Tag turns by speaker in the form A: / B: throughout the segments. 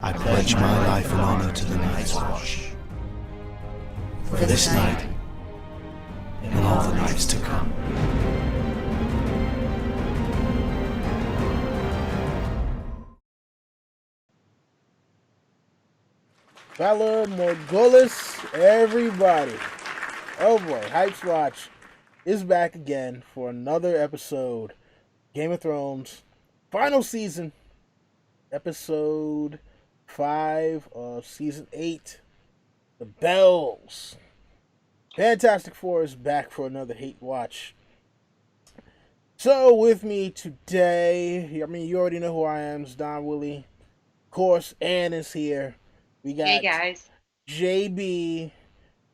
A: I pledge my life and honor to the Night's Watch. For this night, and all the nights to come.
B: Fella Morgulis, everybody. Oh boy, Hype's Watch is back again for another episode. Game of Thrones, final season, episode 5 of season 8, The Bells. Fantastic Four is back for another Hate Watch. So with me today, I mean, you already know who I am, it's Don Willie. Of course, Ann is here. We got
C: hey guys.
B: JB.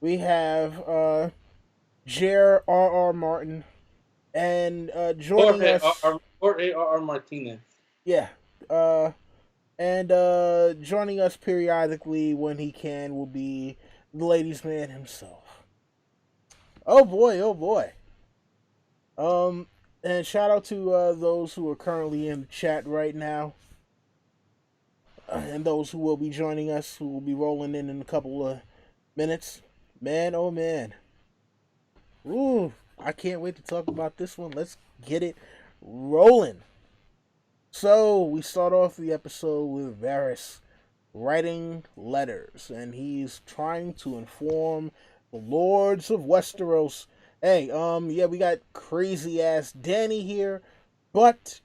B: We have J.R.R. Martin. And joining us...
D: R.R. Martinez.
B: Yeah. And joining us periodically when he can will be the ladies' man himself. Oh boy. And shout out to those who are currently in the chat right now. And those who will be joining us, who will be rolling in a couple of minutes. Man, oh man. Ooh, I can't wait to talk about this one. Let's get it rolling. So, we start off the episode with Varys writing letters, and he's trying to inform the Lords of Westeros. Hey, yeah, we got crazy-ass Dany here, but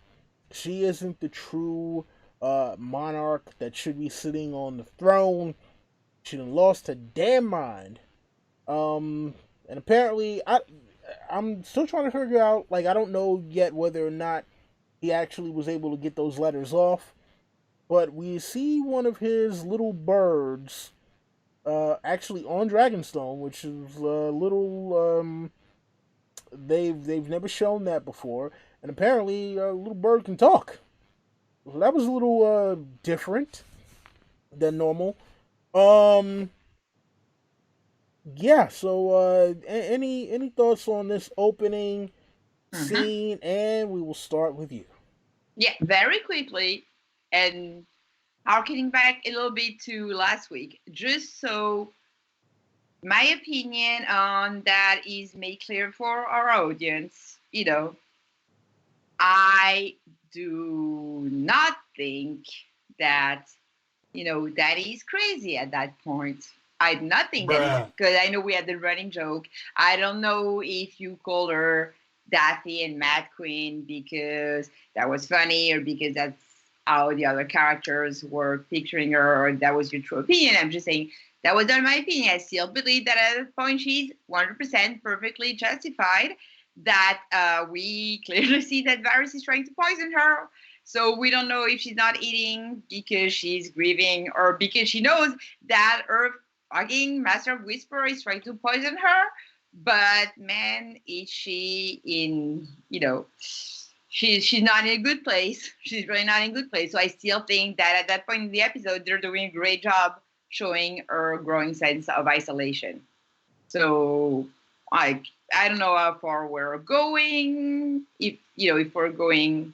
B: she isn't the true monarch that should be sitting on the throne. She done lost her damn mind. And apparently, I'm still trying to figure out, like, I don't know yet whether or not he actually was able to get those letters off, but we see one of his little birds actually on Dragonstone, which is a little they've never shown that before, and apparently a little bird can talk. So that was a little different than normal. Yeah, so any thoughts on this opening scene? And we will start with you.
C: Yeah, very quickly, and harkening back a little bit to last week, just so my opinion on that is made clear for our audience. I do not think that that is crazy at that point. I do not think that, because I know we had the running joke. I don't know if you called her Daffy and Mad Queen because that was funny, or because that's how the other characters were picturing her, or that was your true opinion. I'm just saying that was not my opinion. I still believe that at that point she's 100% perfectly justified. That we clearly see that Varys is trying to poison her. So we don't know if she's not eating because she's grieving, or because she knows that her fucking Master of Whisper is trying to poison her. But man, is she in, she's not in a good place. She's really not in a good place. So I still think that at that point in the episode, they're doing a great job showing her growing sense of isolation. So I don't know how far we're going. If we're going,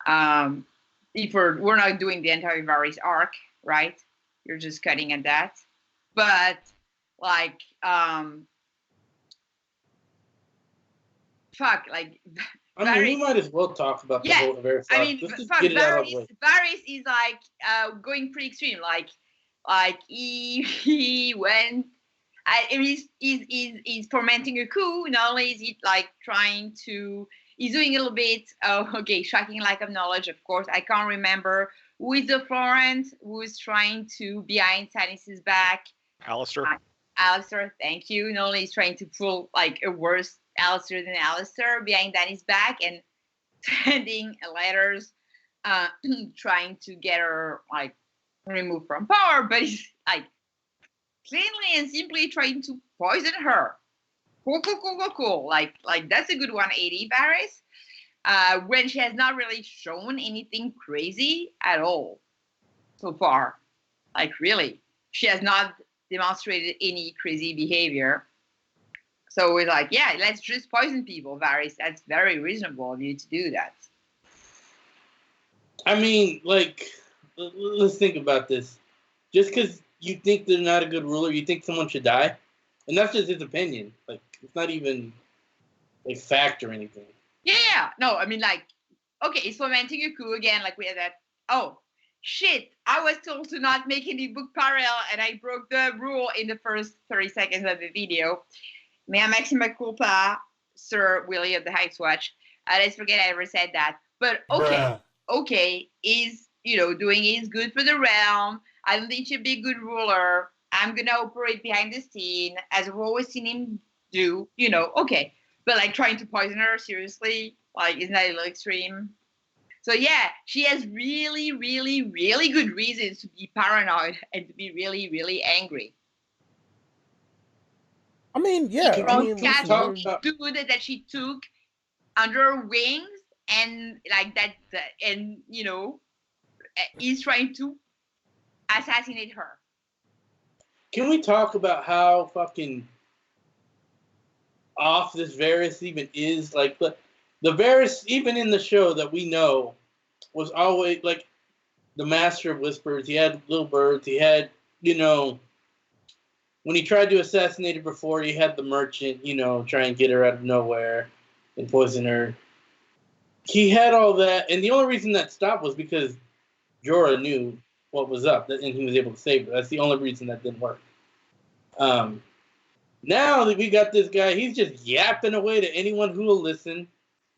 C: if we're not doing the entire Varys arc, right? You're just cutting at that. But like,
D: we might as well talk about the whole Varys arc.
C: I mean,
D: Just get it out of the way.
C: Varys is like going pretty extreme. Like he went. He's fomenting a coup. Not only is he like trying to, he's doing a little bit. Shocking lack of knowledge. Of course, I can't remember who is the Florent who is trying to behind Stannis' back. Alistair, thank you. Not only is trying to pull like a worse Alistair than Alistair behind Dany's back and sending letters, trying to get her like removed from power, but he's like cleanly and simply trying to poison her. Cool. Like that's a good 180, Varys. When she has not really shown anything crazy at all so far. Like really, she has not demonstrated any crazy behavior. So we're like, yeah, let's just poison people, Varys. That's very reasonable of you to do that.
D: I mean, like, let's think about this. Just because you think they're not a good ruler, you think someone should die, and that's just his opinion. Like, it's not even like fact or anything.
C: Yeah. No, I mean, like, okay, it's fomenting a coup again. Like, we had that. Oh, shit! I was told to not make any book parallel, and I broke the rule in the first 30 seconds of the video. Mea maxima culpa, Sir Willie of the Heights Watch. Let's forget I ever said that. But okay, is doing is good for the realm. I don't think she'll be a good ruler. I'm gonna operate behind the scene as I've always seen him do. Okay, but like trying to poison her, seriously, like isn't that a little extreme? So yeah, she has really, really, really good reasons to be paranoid and to be really, really angry.
B: I mean, yeah.
C: Dude that she took under her wings and like that, and he's trying to assassinate her.
D: Can we talk about how fucking off this Varys even is? Like the Varys, even in the show that we know, was always like the master of whispers. He had little birds. He had, when he tried to assassinate her before, he had the merchant, try and get her out of nowhere and poison her. He had all that, and the only reason that stopped was because Jorah knew what was up, and he was able to save her. That's the only reason that didn't work. Now that we got this guy, he's just yapping away to anyone who will listen.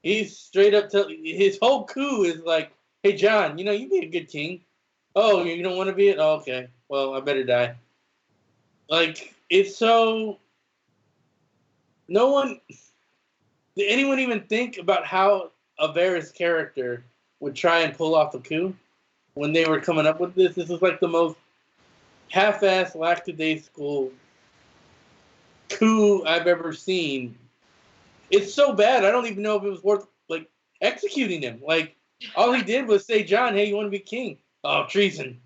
D: He's straight up his whole coup is like, "Hey, Jon, you'd be a good king. Oh, you don't want to be it? Oh, okay. Well, I better die." Like, it's so... Did anyone even think about how a Varys character would try and pull off a coup when they were coming up with this? This was like the most half-assed, lackadaisical coup I've ever seen. It's so bad, I don't even know if it was worth, like, executing him. Like, all he did was say, "Jon, hey, you want to be king?" "Oh, treason."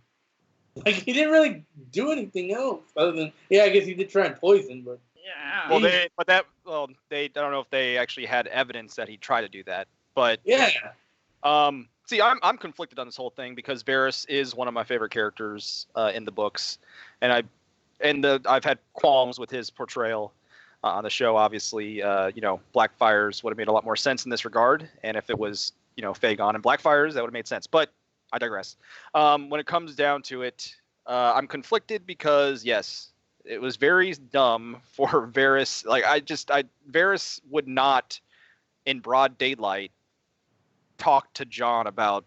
D: Like, he didn't really do anything else other than, I guess he did try and poison, but...
C: Yeah.
E: Well, I don't know if they actually had evidence that he tried to do that, but...
D: Yeah.
E: See, I'm conflicted on this whole thing because Varys is one of my favorite characters in the books, and I've had qualms with his portrayal on the show. Obviously, Blackfires would have made a lot more sense in this regard, and if it was, Fagon and Blackfires, that would have made sense. But I digress. When it comes down to it, I'm conflicted because yes, it was very dumb for Varys. Like Varys would not, in broad daylight, talk to Jon about,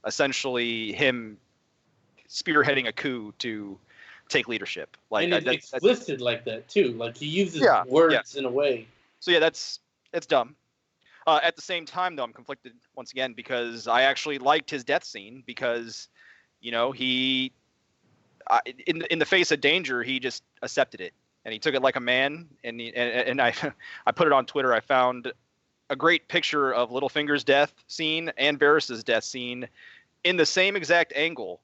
E: essentially him spearheading a coup to take leadership. Like,
D: and it's listed like that too. Like, he uses words in a way.
E: So yeah, it's dumb. At the same time, though, I'm conflicted once again because I actually liked his death scene because, he, in the face of danger, he just accepted it and he took it like a man. And I put it on Twitter. I found a great picture of Littlefinger's death scene and Varys's death scene in the same exact angle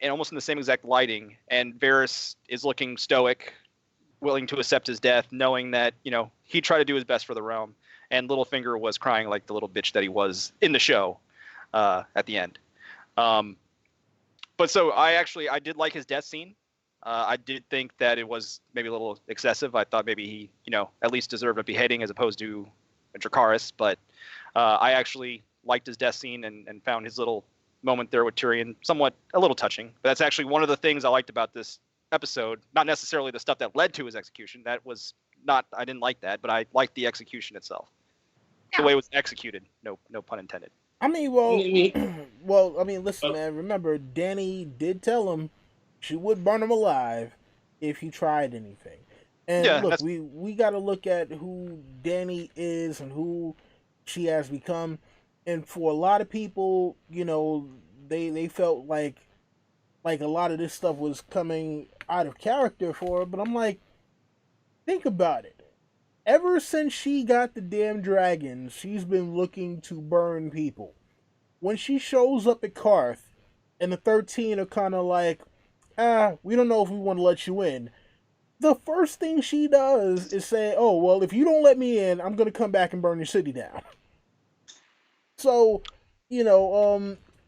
E: and almost in the same exact lighting. And Varys is looking stoic, willing to accept his death, knowing that, he tried to do his best for the realm. And Littlefinger was crying like the little bitch that he was in the show at the end. But so I did like his death scene. I did think that it was maybe a little excessive. I thought maybe he, at least deserved a beheading as opposed to a Dracarys. But I actually liked his death scene and found his little moment there with Tyrion a little touching. But that's actually one of the things I liked about this episode. Not necessarily the stuff that led to his execution. I didn't like that, but I liked the execution itself. The way it was executed. No pun intended.
B: I mean, listen, man. Remember, Dany did tell him she would burn him alive if he tried anything. And look, we got to look at who Dany is and who she has become. And for a lot of people, they felt like a lot of this stuff was coming out of character for her. But I'm like, think about it. Ever since she got the damn dragons, she's been looking to burn people. When she shows up at Karth, and the 13 are kind of like, we don't know if we want to let you in. The first thing she does is say, "Oh, well, if you don't let me in, I'm going to come back and burn your city down." So,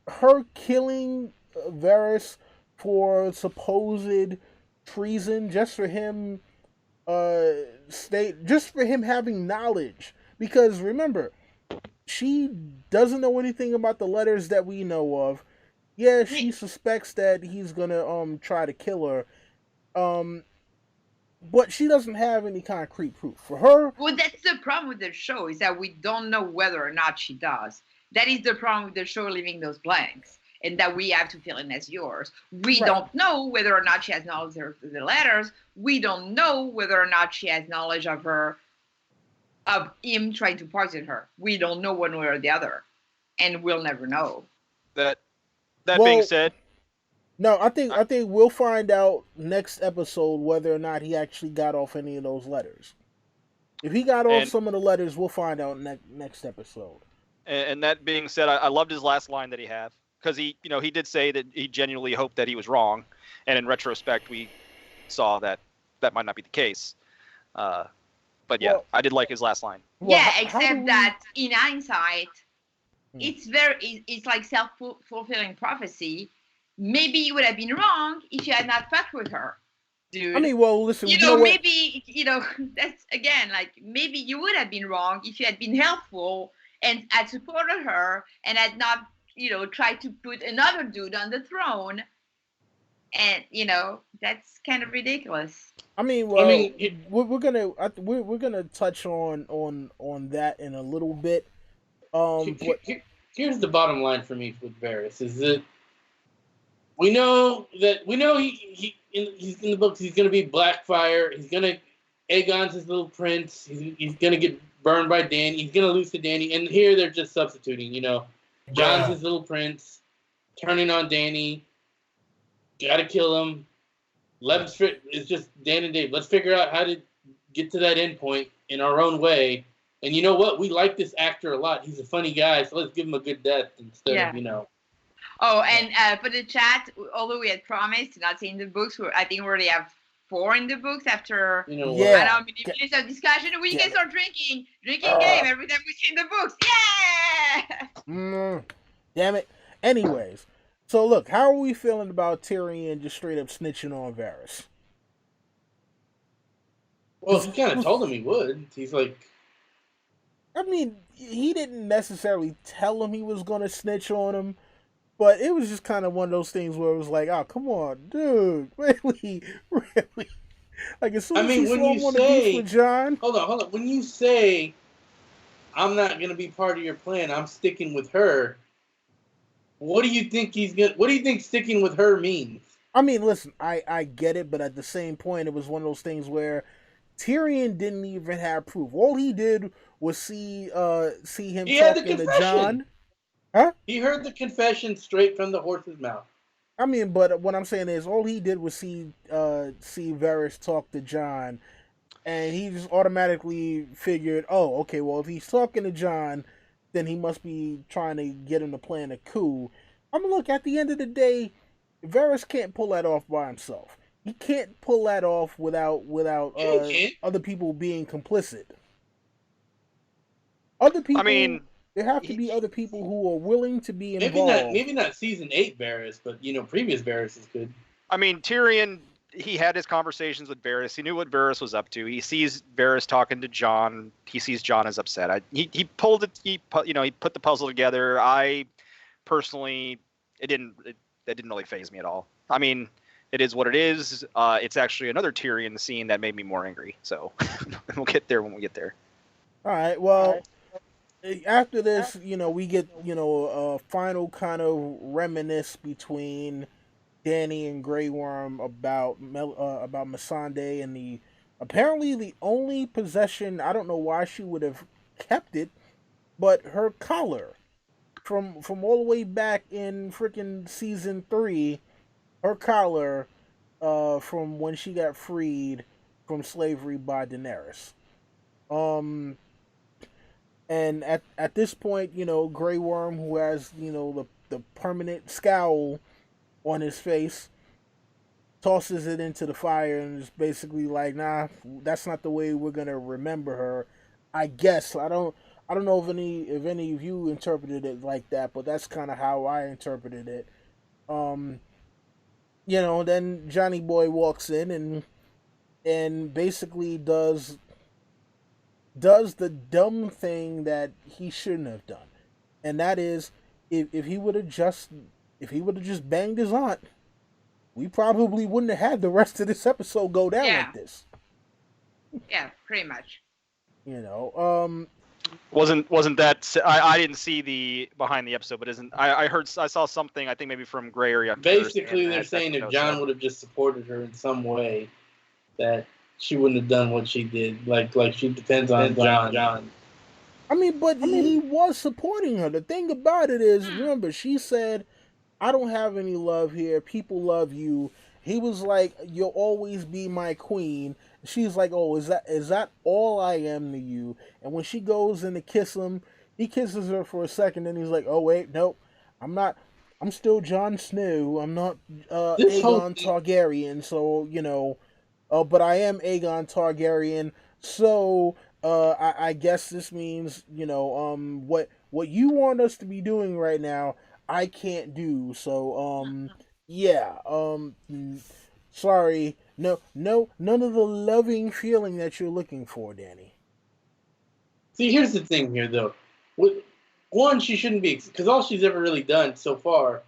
B: her killing Varys for supposed treason, just for him just for him having knowledge. Because remember, she doesn't know anything about the letters that we know of. Yeah, she suspects that he's gonna try to kill her. But she doesn't have any concrete proof. For her,
C: well, that's the problem with the show, is that we don't know whether or not she does. That is the problem with the show, leaving those blanks, and that we have to fill in as yours. We don't know whether or not she has knowledge of the letters. We don't know whether or not she has knowledge of him trying to poison her. We don't know one way or the other, and we'll never know.
E: That being said,
B: no, I think we'll find out next episode whether or not he actually got off any of those letters. If he got off some of the letters, we'll find out next episode.
E: And that being said, I loved his last line that he had, because he did say that he genuinely hoped that he was wrong, and in retrospect, we saw that might not be the case. But yeah, I did like his last line.
C: Except that in hindsight, it's like self-fulfilling prophecy. Maybe you would have been wrong if you had not fucked with her, dude.
B: I mean, well, listen,
C: maybe, that's, again, like, maybe you would have been wrong if you had been helpful and had supported her and had not, tried to put another dude on the throne. And, that's kind of ridiculous.
B: I mean, well, we're gonna touch on that in a little bit.
D: Here's the bottom line for me with Varys, is that we know he's in the books. He's gonna be Blackfire. He's gonna Aegon's his little prince. He's gonna get burned by Dany. He's gonna lose to Dany. And here they're just substituting. Jon's his little prince, turning on Dany. Gotta kill him. It's just Dan and Dave. Let's figure out how to get to that end point in our own way. And you know what? We like this actor a lot. He's a funny guy, so let's give him a good death instead of.
C: Oh, and for the chat, although we had promised to not say in the books, I think we already have 4 in the books after I don't know, many minutes of discussion. We can start drinking game every time we see in the books. Yeah.
B: Damn it. Anyways, so look, how are we feeling about Tyrion just straight up snitching on Varys?
D: Well, he kind of told him he would. He's like,
B: I mean, he didn't necessarily tell him he was going to snitch on him. But it was just kind of one of those things where it was like, oh, come on, dude. Really? Like, as soon as he saw him on the beach with Jon.
D: Hold on. When you say, I'm not going to be part of your plan, I'm sticking with her, what do you think sticking with her means?
B: I mean, listen, I get it, but at the same point, it was one of those things where Tyrion didn't even have proof. All he did was see him talking to Jon. Huh?
D: He heard the confession straight from the horse's mouth.
B: I mean, but what I'm saying is, all he did was see Varys talk to Jon, and he just automatically figured, oh, okay, well, if he's talking to Jon, then he must be trying to get him to plan a coup. I mean, look, at the end of the day, Varys can't pull that off by himself. He can't pull that off without other people being complicit. Other people. I mean, there have to be other people who are willing to be involved.
D: Maybe not season 8 Varys, but previous Varys is good.
E: I mean, Tyrion, he had his conversations with Varys. He knew what Varys was up to. He sees Varys talking to Jon. He sees Jon as upset. He pulled it. He put the puzzle together. I personally, that didn't really faze me at all. I mean, it is what it is. It's actually another Tyrion scene that made me more angry. So we'll get there when we get there.
B: All right. Well. After this, we get, a final kind of reminisce between Dany and Grey Worm about Missandei and apparently the only possession, I don't know why she would have kept it, but her collar from all the way back in freaking season 3, her collar from when she got freed from slavery by Daenerys. And at this point, Grey Worm, who has, the permanent scowl on his face, tosses it into the fire and is basically like, nah, that's not the way we're going to remember her. I guess. I I don't know if any of you interpreted it like that, but that's kind of how I interpreted it. Um, then Johnny Boy walks in and basically does the dumb thing that he shouldn't have done, and that is if he would have just banged his aunt, we probably wouldn't have had the rest of this episode go down
C: Yeah.
B: like this.
C: Yeah, pretty much.
E: Wasn't that I didn't see the behind the episode, but I saw something, I think maybe from Gray Area.
D: Basically, they're saying if Jon would have just supported her in some way, that she wouldn't have done what she did. Like she depends on Jon.
B: I mean, but he was supporting her. The thing about it is, remember, she said, I don't have any love here. People love you. He was like, you'll always be my queen. She's like, oh, is that all I am to you? And when she goes in to kiss him, he kisses her for a second, and he's like, oh, wait, nope. I'm not. I'm still Jon Snow. I'm not Aegon Targaryen, so, but I am Aegon Targaryen, so I guess this means, what you want us to be doing right now, I can't do. So yeah, sorry, no, none of the loving feeling that you're looking for, Danny.
D: See, here's the thing here, though. One, she shouldn't be, because all she's ever really done so far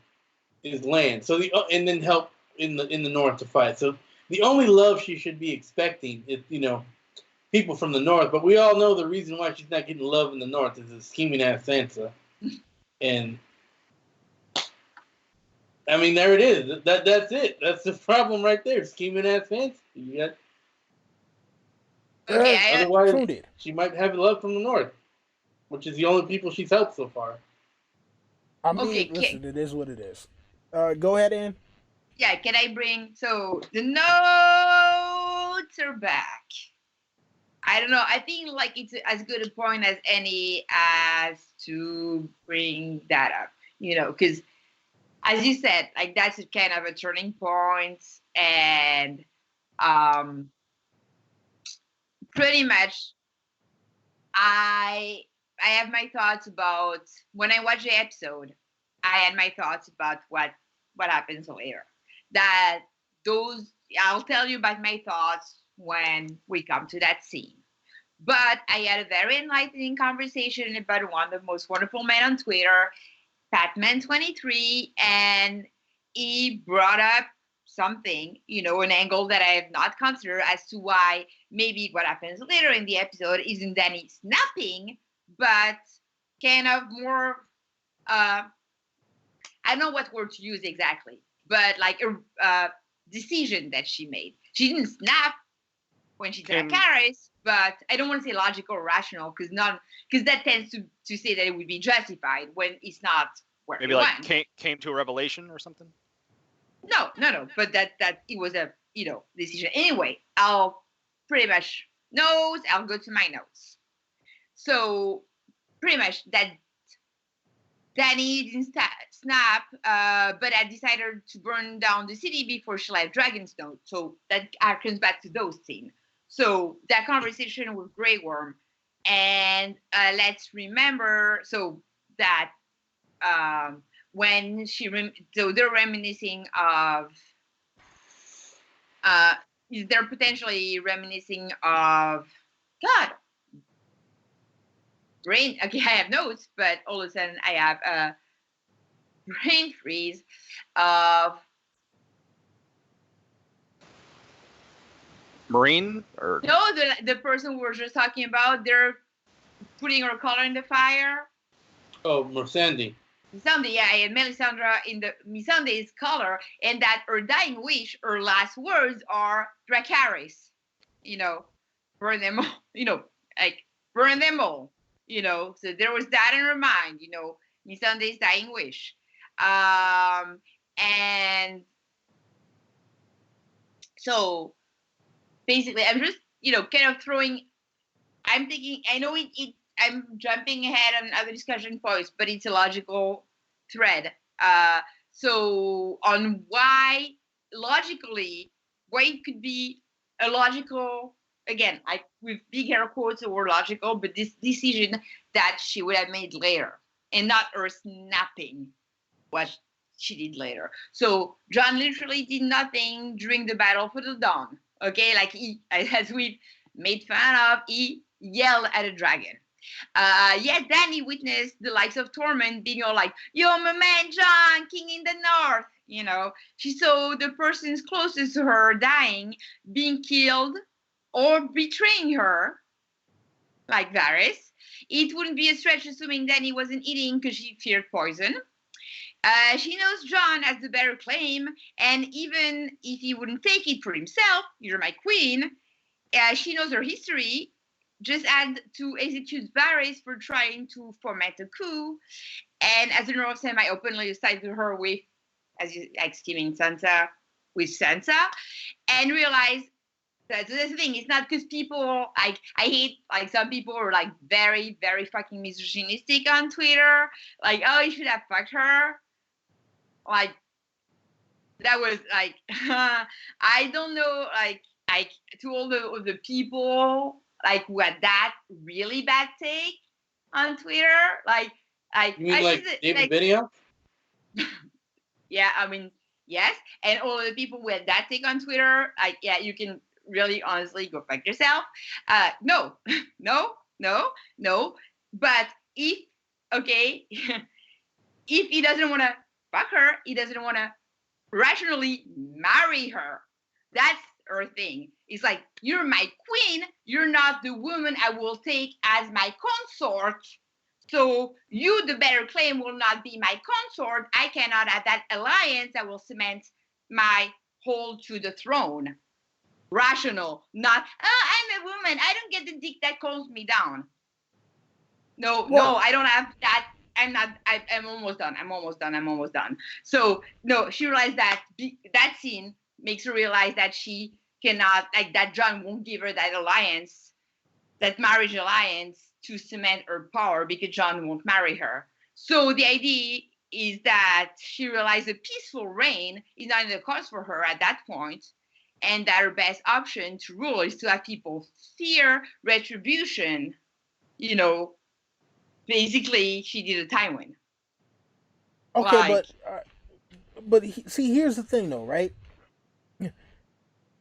D: is land. So and then help in the north to fight. So the only love she should be expecting is, people from the north. But we all know the reason why she's not getting love in the north is a scheming ass Sansa. And I mean, there it is. That's it. That's the problem right there. Scheming ass Sansa. You got.
C: Okay,
D: Otherwise, she might have love from the north, which is the only people she's helped so far.
B: I mean, listen, it is what it is. Go ahead, Ann.
C: Yeah, can I bring... So, the notes are back. I don't know. I think, like, it's as good a point as any as to bring that up. Because, as you said, like, that's kind of a turning point. And pretty much, I have my thoughts about... When I watched the episode, I had my thoughts about what happens later. I'll tell you about my thoughts when we come to that scene. But I had a very enlightening conversation about one of the most wonderful men on Twitter, Patman23, and he brought up something, an angle that I have not considered as to why maybe what happens later in the episode isn't Danny snapping, but kind of more, I don't know what word to use exactly, but like a decision that she made. She didn't snap when she did Dracarys, but I don't want to say logical or rational because that tends to say that it would be justified when it's not where
E: maybe like came to a revelation or something.
C: No, but that it was a decision. Anyway, I'll pretty much I'll go to my notes. So pretty much that Danny didn't snap, but I decided to burn down the city before she left Dragonstone. So that harkens back to those scenes. So that conversation with Grey Worm, and let's remember that when they're reminiscing of, they're potentially reminiscing of God. Brain. Okay, I have notes, but all of a sudden I have a brain freeze of
E: Marine or
C: no, the person we were just talking about. They're putting her color in the fire.
D: Oh, Missandei.
C: Missandei, yeah, and Melisandre in the Missandei's color, and that her dying wish, her last words are Dracarys. Burn them all. Burn them all. So there was that in her mind, Missandei's dying wish. And so basically I'm just, kind of I'm thinking, I know I'm jumping ahead on other discussion points, but it's a logical thread. So on why it could be a logical again, like with big air quotes or logical, but this decision that she would have made later, and not her snapping what she did later. So Jon literally did nothing during the battle for the dawn. Okay, like he, as we made fun of, he yelled at a dragon. Yet Dany witnessed the likes of Tormund being all like, "Yo, my man Jon, king in the north." You know, she saw the persons closest to her dying, being killed, or betraying her, like Varys. It wouldn't be a stretch assuming Dany wasn't eating because she feared poison. She knows Jon has the better claim, and even if he wouldn't take it for himself, "You're my queen," she knows her history. Just had to execute Varys for trying to foment a coup, and as a nerve of Sam, I openly sided her with, as you like, scheming Sansa with Sansa, and realized that the thing. It's not because people like, I hate, like, some people are like very, very fucking misogynistic on Twitter, like, "Oh, you should have fucked her." Like, that was like, I don't know, like to all the people like who had that really bad take on Twitter, like
D: You mean like David Benioff?
C: Yeah, I mean, yes, and all the people who had that take on Twitter, like, yeah, you can really honestly go fuck yourself. No, no, no, no. But if, okay, if he doesn't want to fuck her, he doesn't want to rationally marry her. That's her thing. It's like, "You're my queen. You're not the woman I will take as my consort. So you, the better claim, will not be my consort. I cannot have that alliance that will cement my hold to the throne." Rational, not, "Oh, I'm a woman. I don't get the dick that calms me down." No,
B: Well-
C: no, I don't have that. I'm not. I'm almost done. I'm almost done. So no, she realized that that scene makes her realize that she cannot, like, that Jon won't give her that alliance, that marriage alliance, to cement her power, because Jon won't marry her. So the idea is that she realized a peaceful reign is not in the cards for her at that point, and that her best option to rule is to have people fear retribution. You know, basically, she did a Tywin.
B: Okay,
C: Like,
B: but see, here's the thing, though, right?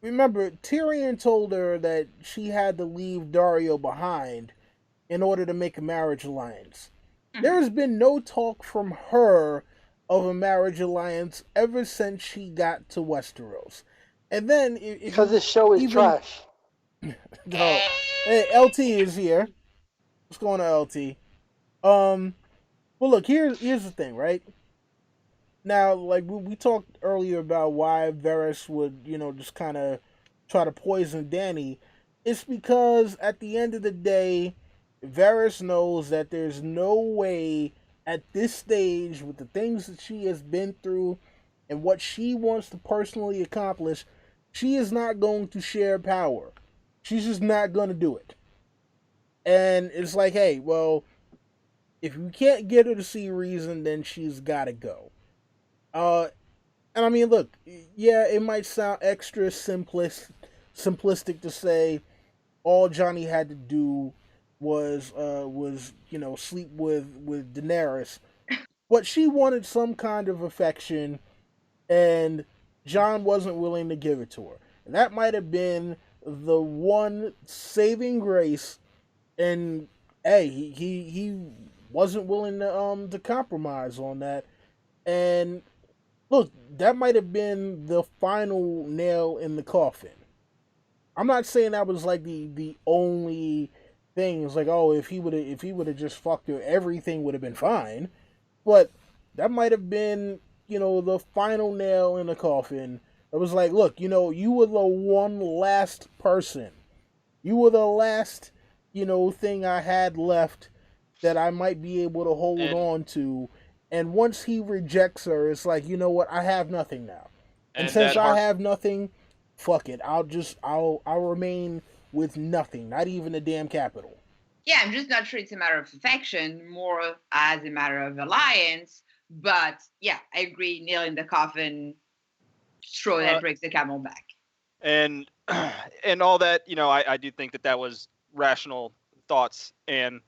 B: Remember, Tyrion told her that she had to leave Dario behind in order to make a marriage alliance. There has been no talk from her of a marriage alliance ever since she got to Westeros. And then,
F: Because this show is trash.
B: No, hey, LT is here. What's going on, LT? Well, look, here's the thing, right? Now, like, we talked earlier about why Varys would, just kind of try to poison Dany. It's because at the end of the day, Varys knows that there's no way at this stage, with the things that she has been through and what she wants to personally accomplish, she is not going to share power. She's just not going to do it. And it's like, hey, well, if you can't get her to see reason, then she's got to go. And I mean, look, yeah, it might sound extra simplistic to say all Johnny had to do was sleep with Daenerys, but she wanted some kind of affection, and Jon wasn't willing to give it to her. And that might have been the one saving grace. And hey, he wasn't willing to compromise on that. And look, that might have been the final nail in the coffin. I'm not saying that was like the only thing. It's like, oh, if he would have just fucked her, everything would have been fine. But that might have been, the final nail in the coffin. It was like, look, you were the one last person. You were the last, thing I had left that I might be able to hold on to. And once he rejects her, it's like, you know what? I have nothing now. And since I have nothing, fuck it. I'll remain with nothing. Not even a damn capital.
C: Yeah, I'm just not sure it's a matter of affection, more as a matter of alliance. But yeah, I agree. Nail in the coffin, straw that breaks the camel back.
E: And and all that, I do think that was rational thoughts, and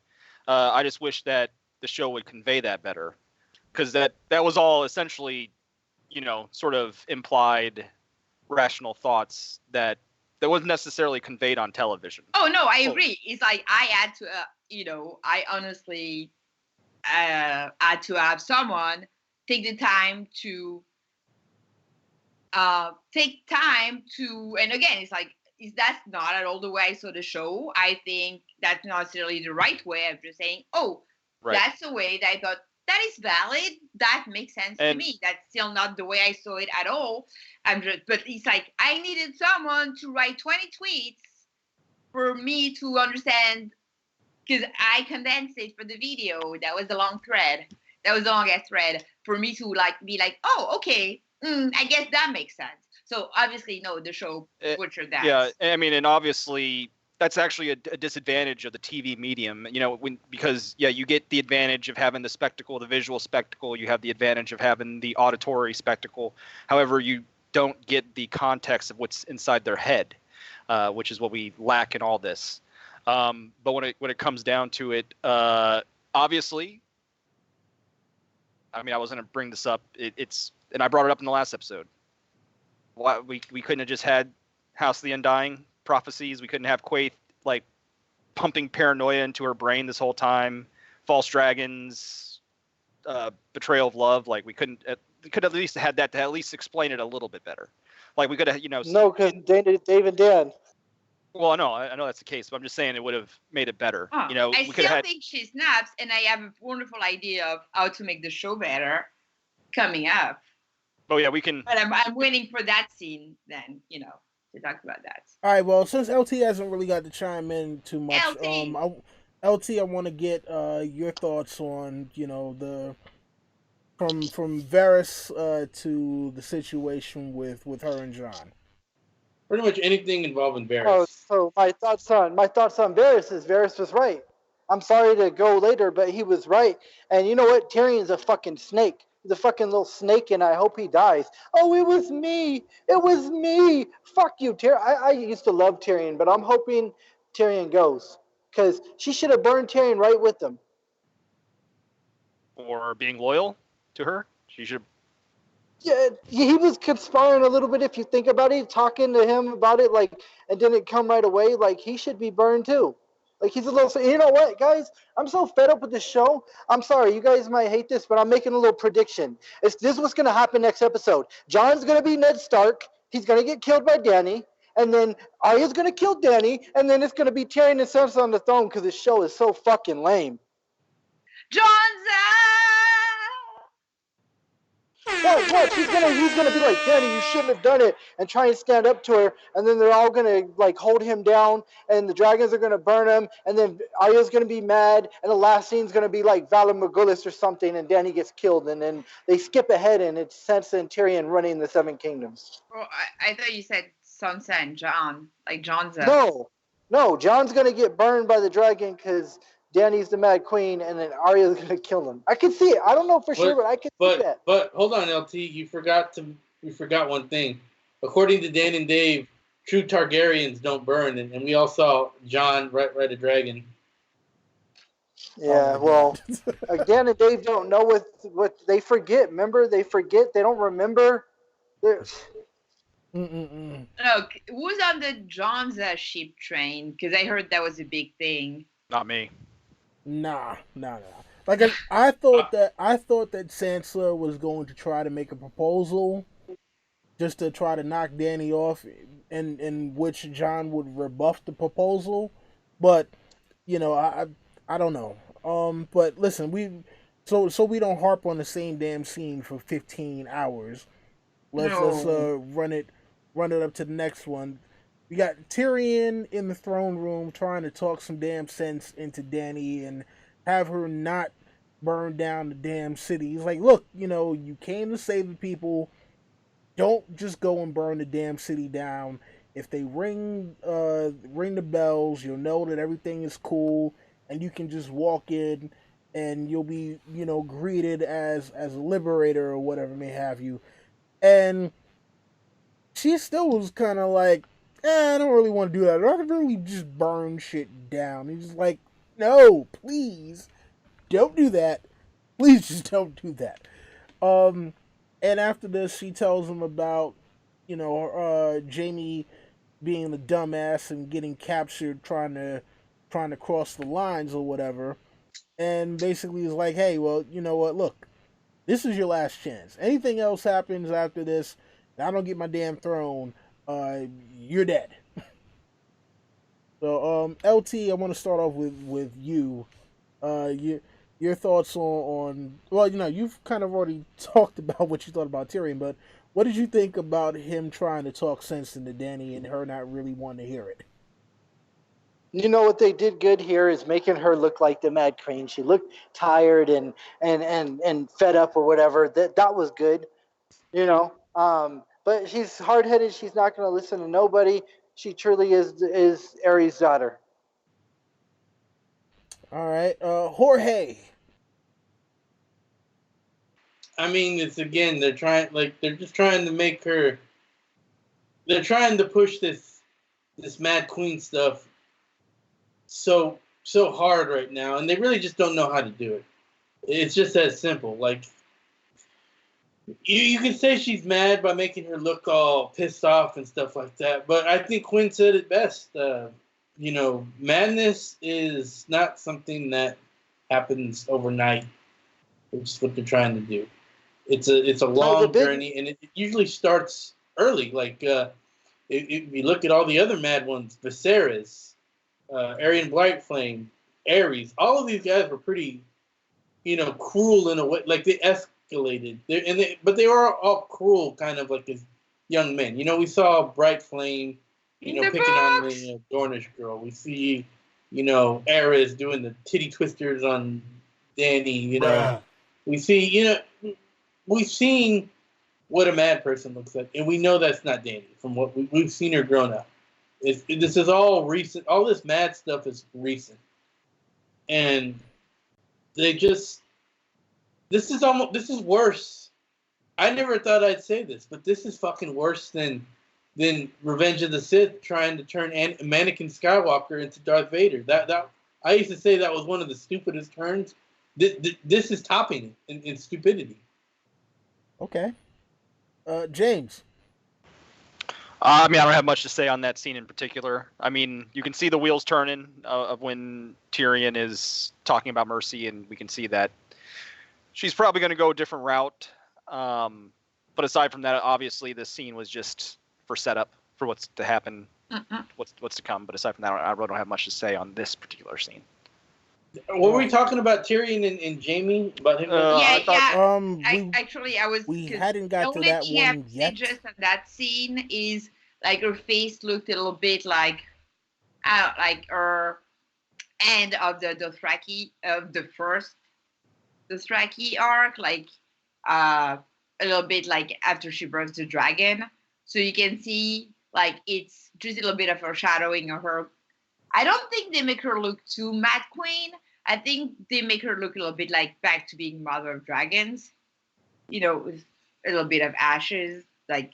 E: I just wish that the show would convey that better, because that was all essentially, sort of implied rational thoughts that wasn't necessarily conveyed on television.
C: Oh no, I agree. It's like I had to, I honestly had to have someone take the time to and again, it's like, that's not at all the way I saw the show. I think that's not necessarily the right way. I'm just saying, that's the way that I thought that is valid. That makes sense to me. That's still not the way I saw it at all. But it's like, I needed someone to write 20 tweets for me to understand, because I condensed it for the video. That was the long thread. That was the longest thread for me to be like, oh, okay, I guess that makes sense. So obviously, no, the show butchered that.
E: Yeah, I mean, and obviously that's actually a disadvantage of the TV medium, because you get the advantage of having the spectacle, the visual spectacle. You have the advantage of having the auditory spectacle. However, you don't get the context of what's inside their head, which is what we lack in all this. But when it comes down to it, obviously, I mean, I was going to bring this up. And I brought it up in the last episode. Why we couldn't have just had House of the Undying prophecies? We couldn't have Quaithe pumping paranoia into her brain this whole time. False dragons, betrayal of love. We could at least have had that to at least explain it a little bit better. We could have,
F: No, because Dave and Dan.
E: Well, no, I know that's the case, but I'm just saying it would have made it better.
C: I still think she snaps, and I have a wonderful idea of how to make the show better coming up.
E: Oh yeah, we can.
C: But I'm waiting for that scene then, to talk about that.
B: All right. Well, since LT hasn't really got to chime in too much,
C: LT,
B: I want to get your thoughts on the from Varys to the situation with her and Jon.
D: Pretty much anything involving Varys.
F: Oh, so my thoughts on Varys is Varys was right. I'm sorry to go later, but he was right. And you know what? Tyrion's a fucking snake. He's a fucking little snake, and I hope he dies. Oh, it was me. It was me. Fuck you, Tyrion. I used to love Tyrion, but I'm hoping Tyrion goes, because she should have burned Tyrion right with him.
E: For being loyal to her, she should.
F: Yeah, he was conspiring a little bit. If you think about it, talking to him about it, and didn't come right away. He should be burned too. He's a little. You know what, guys? I'm so fed up with this show. I'm sorry, you guys might hate this, but I'm making a little prediction. This is what's gonna happen next episode. Jon's gonna be Ned Stark. He's gonna get killed by Dany, and then Arya's gonna kill Dany, and then it's gonna be Tyrion and Sansa on the throne because this show is so fucking lame. What? He's gonna be like, Dany, you shouldn't have done it, and try and stand up to her, and then they're all gonna hold him down, and the dragons are gonna burn him, and then Arya's gonna be mad, and the last scene's gonna be like Valar Morghulis or something, and Dany gets killed, and then they skip ahead, and it's Sansa and Tyrion running the Seven Kingdoms.
C: Well, I thought you said Sansa and Jon, Jon's.
F: No, Jon's gonna get burned by the dragon because Dany's the Mad Queen, and then Arya's gonna kill him. I can see it. I don't know for sure, but I can see that.
D: But hold on, LT. You forgot one thing. According to Dan and Dave, true Targaryens don't burn, and we all saw Jon ride a dragon.
F: Yeah, well, Dan and Dave don't know what they forget. Remember, they forget. They don't remember.
C: Look, who's on the Jon's ship train? Because I heard that was a big thing.
E: Not me.
B: Nah. I thought that Sansa was going to try to make a proposal just to try to knock Dany off, in which Jon would rebuff the proposal. But I don't know. But listen, we don't harp on the same damn scene for 15 hours. Let's run it up to the next one. We got Tyrion in the throne room trying to talk some damn sense into Dany and have her not burn down the damn city. He's like, look, you came to save the people. Don't just go and burn the damn city down. If they ring the bells, you'll know that everything is cool, and you can just walk in, and you'll be, greeted as a liberator or whatever may have you. And she still was kind of like, I don't really want to do that. I don't really just burn shit down. He's like, no, please, don't do that. Please just don't do that. And after this, she tells him about, Jamie being the dumbass and getting captured trying to cross the lines or whatever. And basically is like, hey, well, you know what? Look, this is your last chance. Anything else happens after this, and I don't get my damn throne, you're dead. So, LT, I want to start off with you. Your thoughts on well, you've kind of already talked about what you thought about Tyrion, but what did you think about him trying to talk sense into Dany and her not really wanting to hear it?
F: You know what they did good here is making her look like the Mad Queen. She looked tired and fed up or whatever. That was good, you know. But she's hard headed. She's not going to listen to nobody. She truly is Aries' daughter.
B: All right, Jorge.
D: I mean, it's again, they're just trying to make her. They're trying to push this Mad Queen stuff so hard right now, and they really just don't know how to do it. It's just that simple. Like, you can say she's mad by making her look all pissed off and stuff like that, but I think Quinn said it best. Madness is not something that happens overnight, which is what they're trying to do. It's a long journey, and it usually starts early. Like, if you look at all the other mad ones, Viserys, Arya Blightflame, Ares, all of these guys were pretty, cruel in a way. Like, they escalated, but they were all cruel, kind of like as young men. We saw Bright Flame, picking on the Dornish girl. We see, Ares doing the titty twisters on Dany.
A: Bruh.
D: We see, we've seen what a mad person looks like, and we know that's not Dany from what we've seen her grown up. This is all recent. All this mad stuff is recent, and this is worse. I never thought I'd say this, but this is fucking worse than Revenge of the Sith trying to turn Anakin Skywalker into Darth Vader. That I used to say that was one of the stupidest turns. This is topping it in stupidity.
B: Okay. James.
E: I mean, I don't have much to say on that scene in particular. I mean, you can see the wheels turning of when Tyrion is talking about Mercy, and we can see that she's probably going to go a different route. But aside from that, obviously, this scene was just for setup for what's to happen, what's to come. But aside from that, I really don't have much to say on this particular scene.
D: What were we talking about Tyrion and Jamie? About him?
B: We hadn't got to that one yet.
C: Just on that scene is like her face looked a little bit like her end of the Dothraki of the first Dothraki arc, like a little bit like after she births the dragon. So you can see like it's just a little bit of foreshadowing of her. I don't think they make her look too Mad Queen. I think they make her look a little bit like back to being Mother of Dragons, with a little bit of ashes, like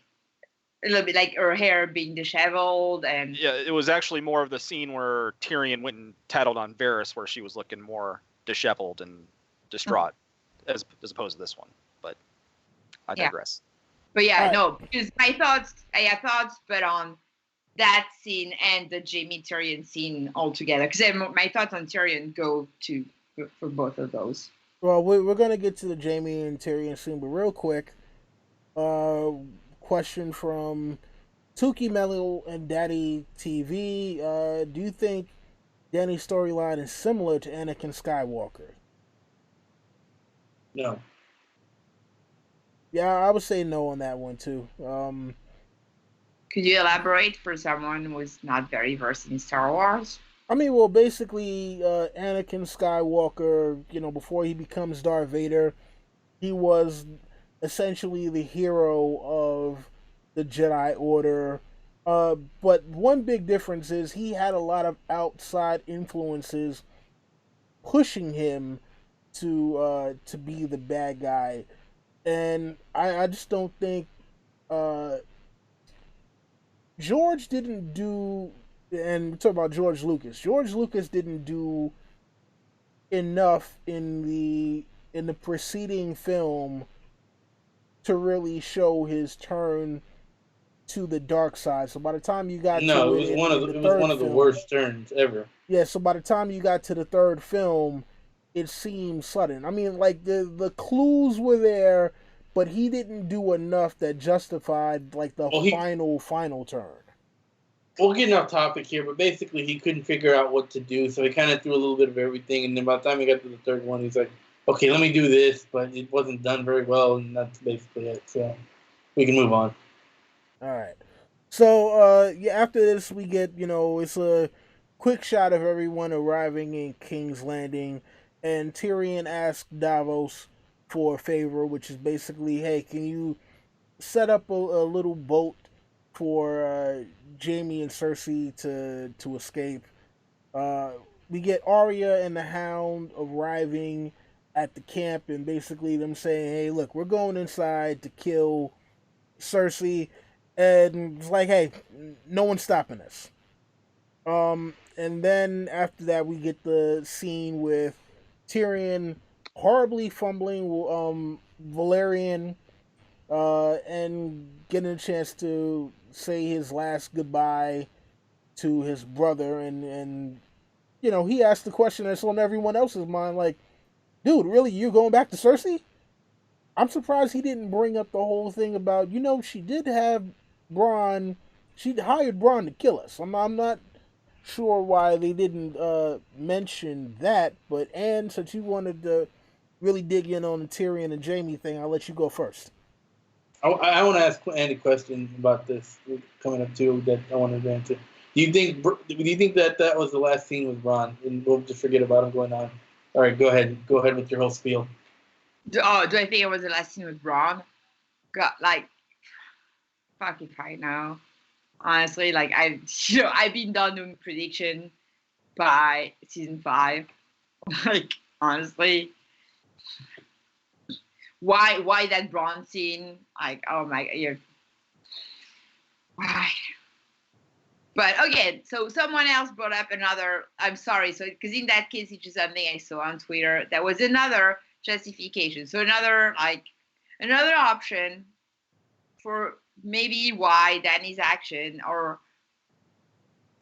C: a little bit like her hair being disheveled. And
E: yeah, it was actually more of the scene where Tyrion went and tattled on Varys, where she was looking more disheveled and distraught, as opposed to this one. But I digress.
C: But no, because I had thoughts, but on that scene and the Jamie Tyrion scene altogether, because my thoughts on Tyrion go for both of those.
B: Well, we're gonna get to the Jamie and Tyrion scene, but real quick, question from Tuki Mello and Daddy TV: do you think Dany's storyline is similar to Anakin Skywalker?
D: No.
B: Yeah, I would say no on that one too.
C: Could you elaborate for someone who's not very versed in Star Wars?
B: I mean, well, basically, Anakin Skywalker, before he becomes Darth Vader, he was essentially the hero of the Jedi Order. But one big difference is he had a lot of outside influences pushing him to be the bad guy. And I just don't think George didn't do, and we talk about George Lucas. George Lucas didn't do enough in the preceding film to really show his turn to the dark side. So by the time you got
D: No,
B: to
D: it
B: it
D: was one of
B: in
D: the
B: the
D: it was
B: third
D: one of the
B: film,
D: worst turns ever.
B: yeah. So by the time you got to the third film, it seemed sudden. I mean, like the clues were there, but he didn't do enough that justified like the
D: Well, he
B: final turn.
D: we're getting off topic here, but basically he couldn't figure out what to do, so he kind of threw a little bit of everything. And then by the time he got to the third one, he's like, "Okay, let me do this," but it wasn't done very well, and that's basically it. So we can move on.
B: All right. So yeah, after this we get, it's a quick shot of everyone arriving in King's Landing, and Tyrion asks Davos for a favor, which is basically, hey, can you set up a little boat for Jaime and Cersei to escape? Uh, we get Arya and the Hound arriving at the camp, and basically them saying, hey, look, we're going inside to kill Cersei, and it's like, hey, no one's stopping us. And then after that, we get the scene with Tyrion horribly fumbling Valerian, and getting a chance to say his last goodbye to his brother, and he asked the question that's on everyone else's mind, like, dude, really, you're going back to Cersei? I'm surprised he didn't bring up the whole thing about, she did have Bronn. She hired Bronn to kill us. I'm not sure why they didn't mention that. But Anne, since you wanted to really dig in on the Tyrion and Jaime thing, I'll let you go first.
D: I want to ask Andy a question about this coming up too that I wanted to answer. Do you think that was the last scene with Bronn, and we'll just forget about him going on? All right, go ahead with your whole spiel.
C: Do I think it was the last scene with Ron? God, like, fuck if I know. Honestly, like I've been done doing prediction by season 5. Like, honestly, why that Bronze scene? Like, oh my god, why? But again, so someone else brought up another. I'm sorry, so because in that case, it's just something I saw on Twitter. That was another justification. So another option for maybe why Danny's action or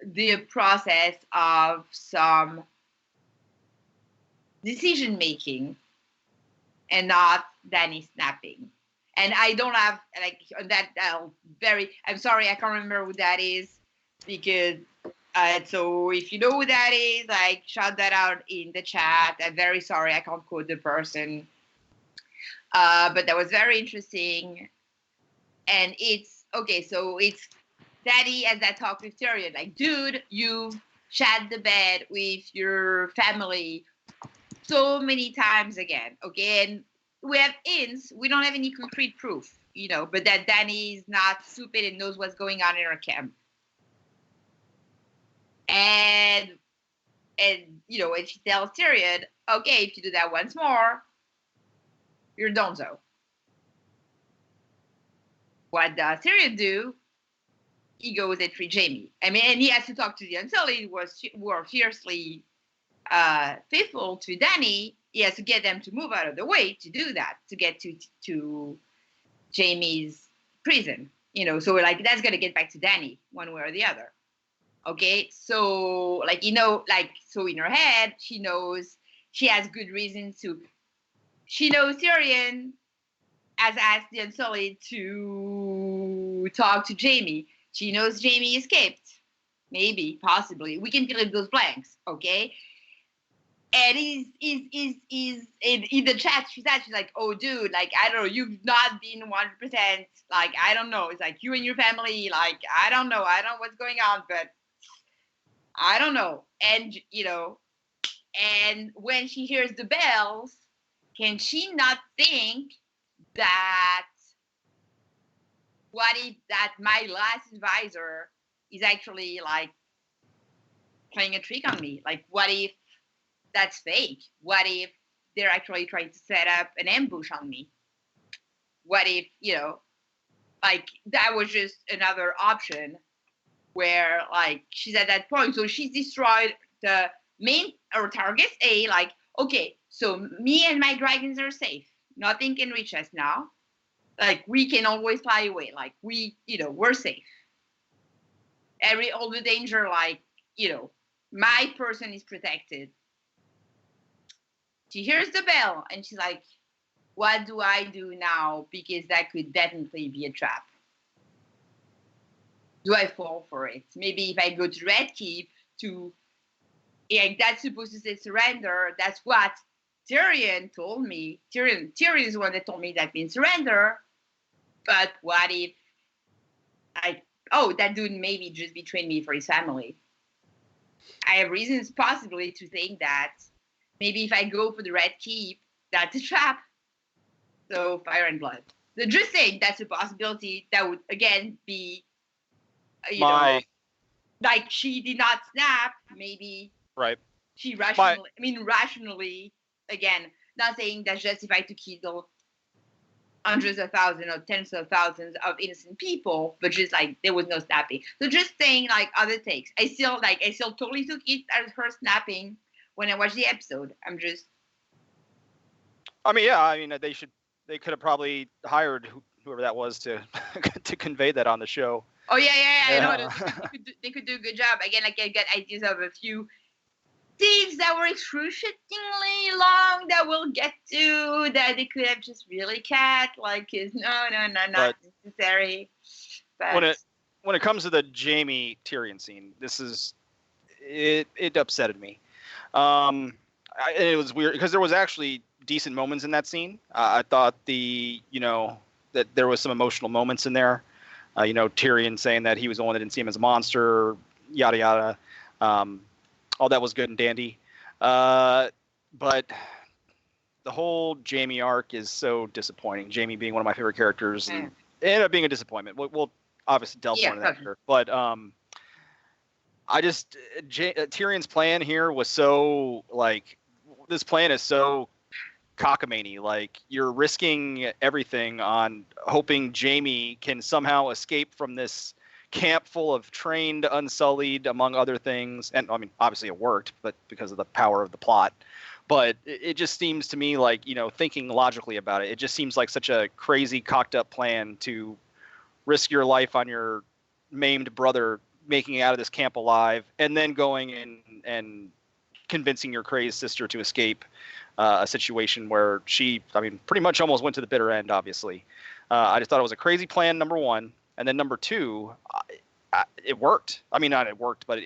C: the process of some decision making and not Danny snapping. And I don't have like that I'm sorry, I can't remember who that is, because so if you know who that is, like, shout that out in the chat. I'm very sorry I can't quote the person. But that was very interesting. And it's okay, so it's Daddy has that talk with Tyrion, like, dude, you've shat the bed with your family so many times again, okay? And we have hints, we don't have any concrete proof, but that Dany is not stupid and knows what's going on in her camp. And and she tells Tyrion, okay, if you do that once more, you're donezo. What does Tyrion do? He goes and frees Jaime. I mean, and he has to talk to the Unsullied, who are fiercely faithful to Dany. He has to get them to move out of the way to do that, to get to Jaime's prison. So like that's gonna get back to Dany one way or the other. Okay, so so in her head, she knows she has good reasons to. She knows Tyrion has asked the Unsullied to talk to Jaime. She knows Jaime escaped. Maybe, possibly. We can fill in those blanks, okay? And he's in the chat, she's like, oh, dude, like, I don't know, you've not been 100%, like, I don't know. It's like you and your family, like, I don't know what's going on, but I don't know. And, and when she hears the bells, can she not think that what if that my last advisor is actually like playing a trick on me? Like, what if that's fake? What if they're actually trying to set up an ambush on me? What if, like, that was just another option where like she's at that point. So she's destroyed the main or targets A. Like, okay, so me and my dragons are safe. Nothing can reach us now. Like we can always fly away. Like we're safe. All the danger, like my person is protected. She hears the bell and she's like, what do I do now? Because that could definitely be a trap. Do I fall for it? Maybe if I go to Red Keep that's supposed to say surrender. That's what Tyrion told me. Tyrion is the one that told me that means surrender. But what if that dude maybe just betrayed me for his family? I have reasons possibly to think that maybe if I go for the Red Keep, that's a trap. So fire and blood. So just saying that's a possibility. That would again be, like she did not snap. Maybe
E: right.
C: She rationally, again, not saying that's justified to kill hundreds of thousands or tens of thousands of innocent people, but just like there was no snapping. So just saying like other takes. I still totally took it as her snapping when I watched the episode.
E: They could have probably hired whoever that was to to convey that on the show.
C: Oh yeah. I know they could do a good job. Again, like I get ideas of a few scenes that were excruciatingly long that we'll get to that they could have just really cut. Like, not necessary. But
E: when it comes to the Jaime Tyrion scene, it upsetted me. It was weird because there was actually decent moments in that scene. I thought that there was some emotional moments in there. Tyrion saying that he was the one that didn't see him as a monster, yada yada. All that was good and dandy. But the whole Jaime arc is so disappointing. Jaime being one of my favorite characters, and it ended up being a disappointment. We'll obviously delve more into that here. But Tyrion's plan here was so like, this plan is so cockamamie. Like, you're risking everything on hoping Jaime can somehow escape from this camp full of trained, unsullied, among other things. And I mean, obviously it worked, but because of the power of the plot. But it just seems to me like, thinking logically about it, it just seems like such a crazy, cocked up plan to risk your life on your maimed brother making it out of this camp alive, and then going and convincing your crazed sister to escape a situation where she, pretty much almost went to the bitter end, obviously. I just thought it was a crazy plan, number one. And then number two, it worked. Not it worked, but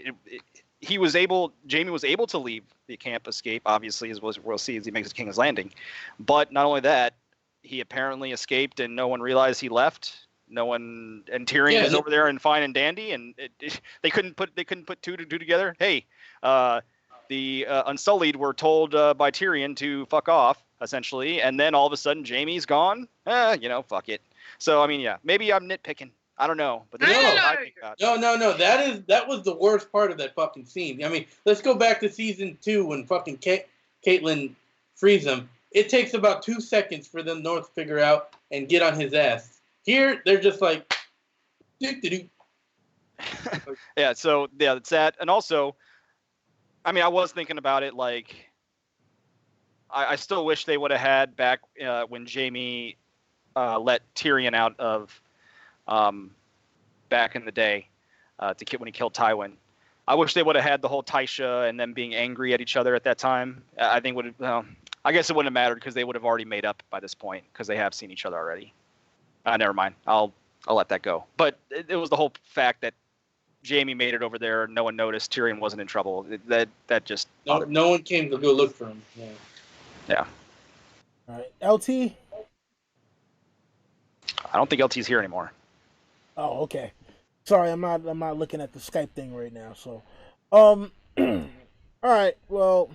E: Jaime was able to leave the camp, escape, obviously, as we'll see as he makes King's Landing. But not only that, he apparently escaped and no one realized he left. No one, and Tyrion is over there and fine and dandy, and they couldn't put two to two together. Hey, the Unsullied were told by Tyrion to fuck off, essentially, and then all of a sudden Jaime's gone. Fuck it. So maybe I'm nitpicking. I don't know, but
D: no. That was the worst part of that fucking scene. Let's go back to season 2 when fucking Caitlyn frees him. It takes about 2 seconds for them North to figure out and get on his ass. Here, they're just like, doo-doo-doo.
E: Yeah. So that's that. And also, I was thinking about it. Like, I still wish they would have had back when Jaime let Tyrion out of. Back in the day, when he killed Tywin. I wish they would have had the whole Tysha and them being angry at each other at that time. I think I guess it wouldn't have mattered because they would have already made up by this point because they have seen each other already. Never mind. I'll let that go. But it was the whole fact that Jaime made it over there. No one noticed. Tyrion wasn't in trouble. That just
D: no one came to go look for him.
E: Yeah.
B: All right, LT.
E: I don't think LT's here anymore.
B: Oh, okay. Sorry, I'm not looking at the Skype thing right now. So, all right. Well,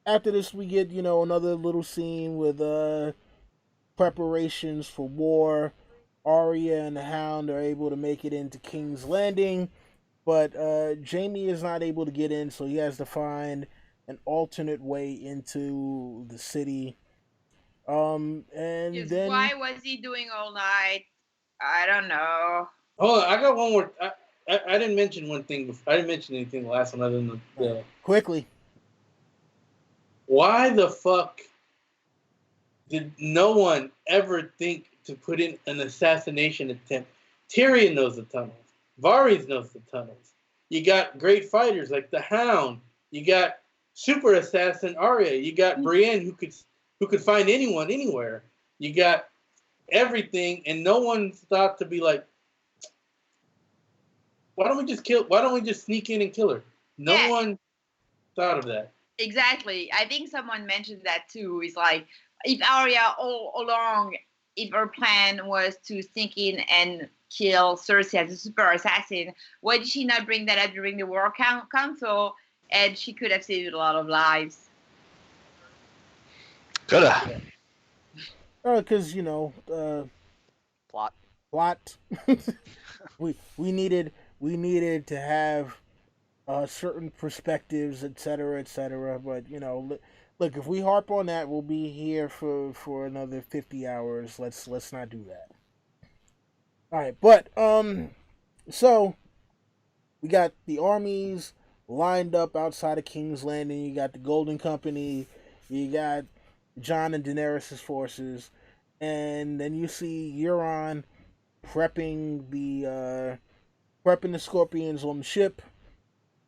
B: after this, we get another little scene with preparations for war. Arya and the Hound are able to make it into King's Landing, but Jaime is not able to get in, so he has to find an alternate way into the city. And then
C: why was he doing all night? I don't know.
D: Hold on, I got one more. I didn't mention one thing before. I didn't mention anything last one other than the
B: Quickly.
D: why the fuck did no one ever think to put in an assassination attempt? Tyrion knows the tunnels. Varys knows the tunnels. You got great fighters like the Hound. You got super assassin Arya. You got Brienne who could find anyone anywhere. You got everything, and no one thought to be like, why don't we just sneak in and kill her? No one thought of that.
C: Exactly. I think someone mentioned that too. It's like, if Arya all along, if her plan was to sneak in and kill Cersei as a super assassin, why did she not bring that up during the War Council? And she could have saved a lot of lives.
E: Coulda.
B: Because plot. we needed to have certain perspectives, etc. But look, if we harp on that, we'll be here for another 50 hours. Let's not do that. All right, but so we got the armies lined up outside of King's Landing. You got the Golden Company. You got Jon and Daenerys' forces, and then you see Euron prepping the Scorpions on the ship.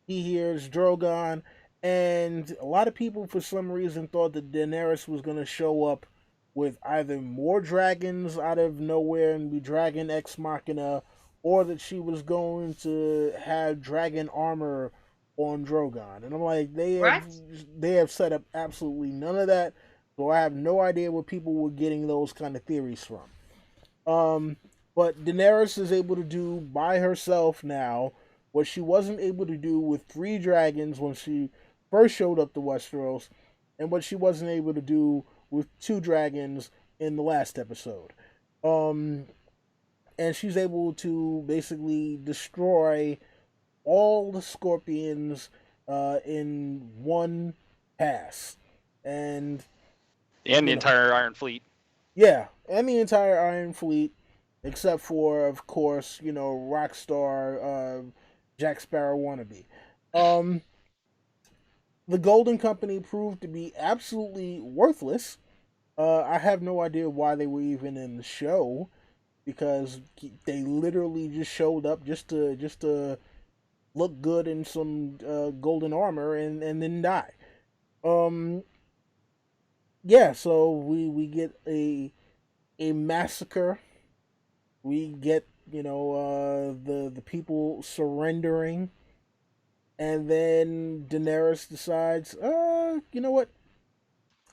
B: He hears Drogon, and a lot of people, for some reason, thought that Daenerys was going to show up with either more dragons out of nowhere and be Dragon Ex Machina, or that she was going to have dragon armor on Drogon. And I'm like, they have set up absolutely none of that, so I have no idea where people were getting those kind of theories from. But Daenerys is able to do by herself now what she wasn't able to do with 3 dragons when she first showed up to Westeros, and what she wasn't able to do with 2 dragons in the last episode. And she's able to basically destroy all the Scorpions in one pass. And
E: the entire Iron Fleet.
B: Yeah, and the entire Iron Fleet, except for, of course, Rockstar Jack Sparrow wannabe. The Golden Company proved to be absolutely worthless. I have no idea why they were even in the show, because they literally just showed up just to look good in some golden armor and then die. Yeah, so we get a massacre. We get the people surrendering, and then Daenerys decides, you know what?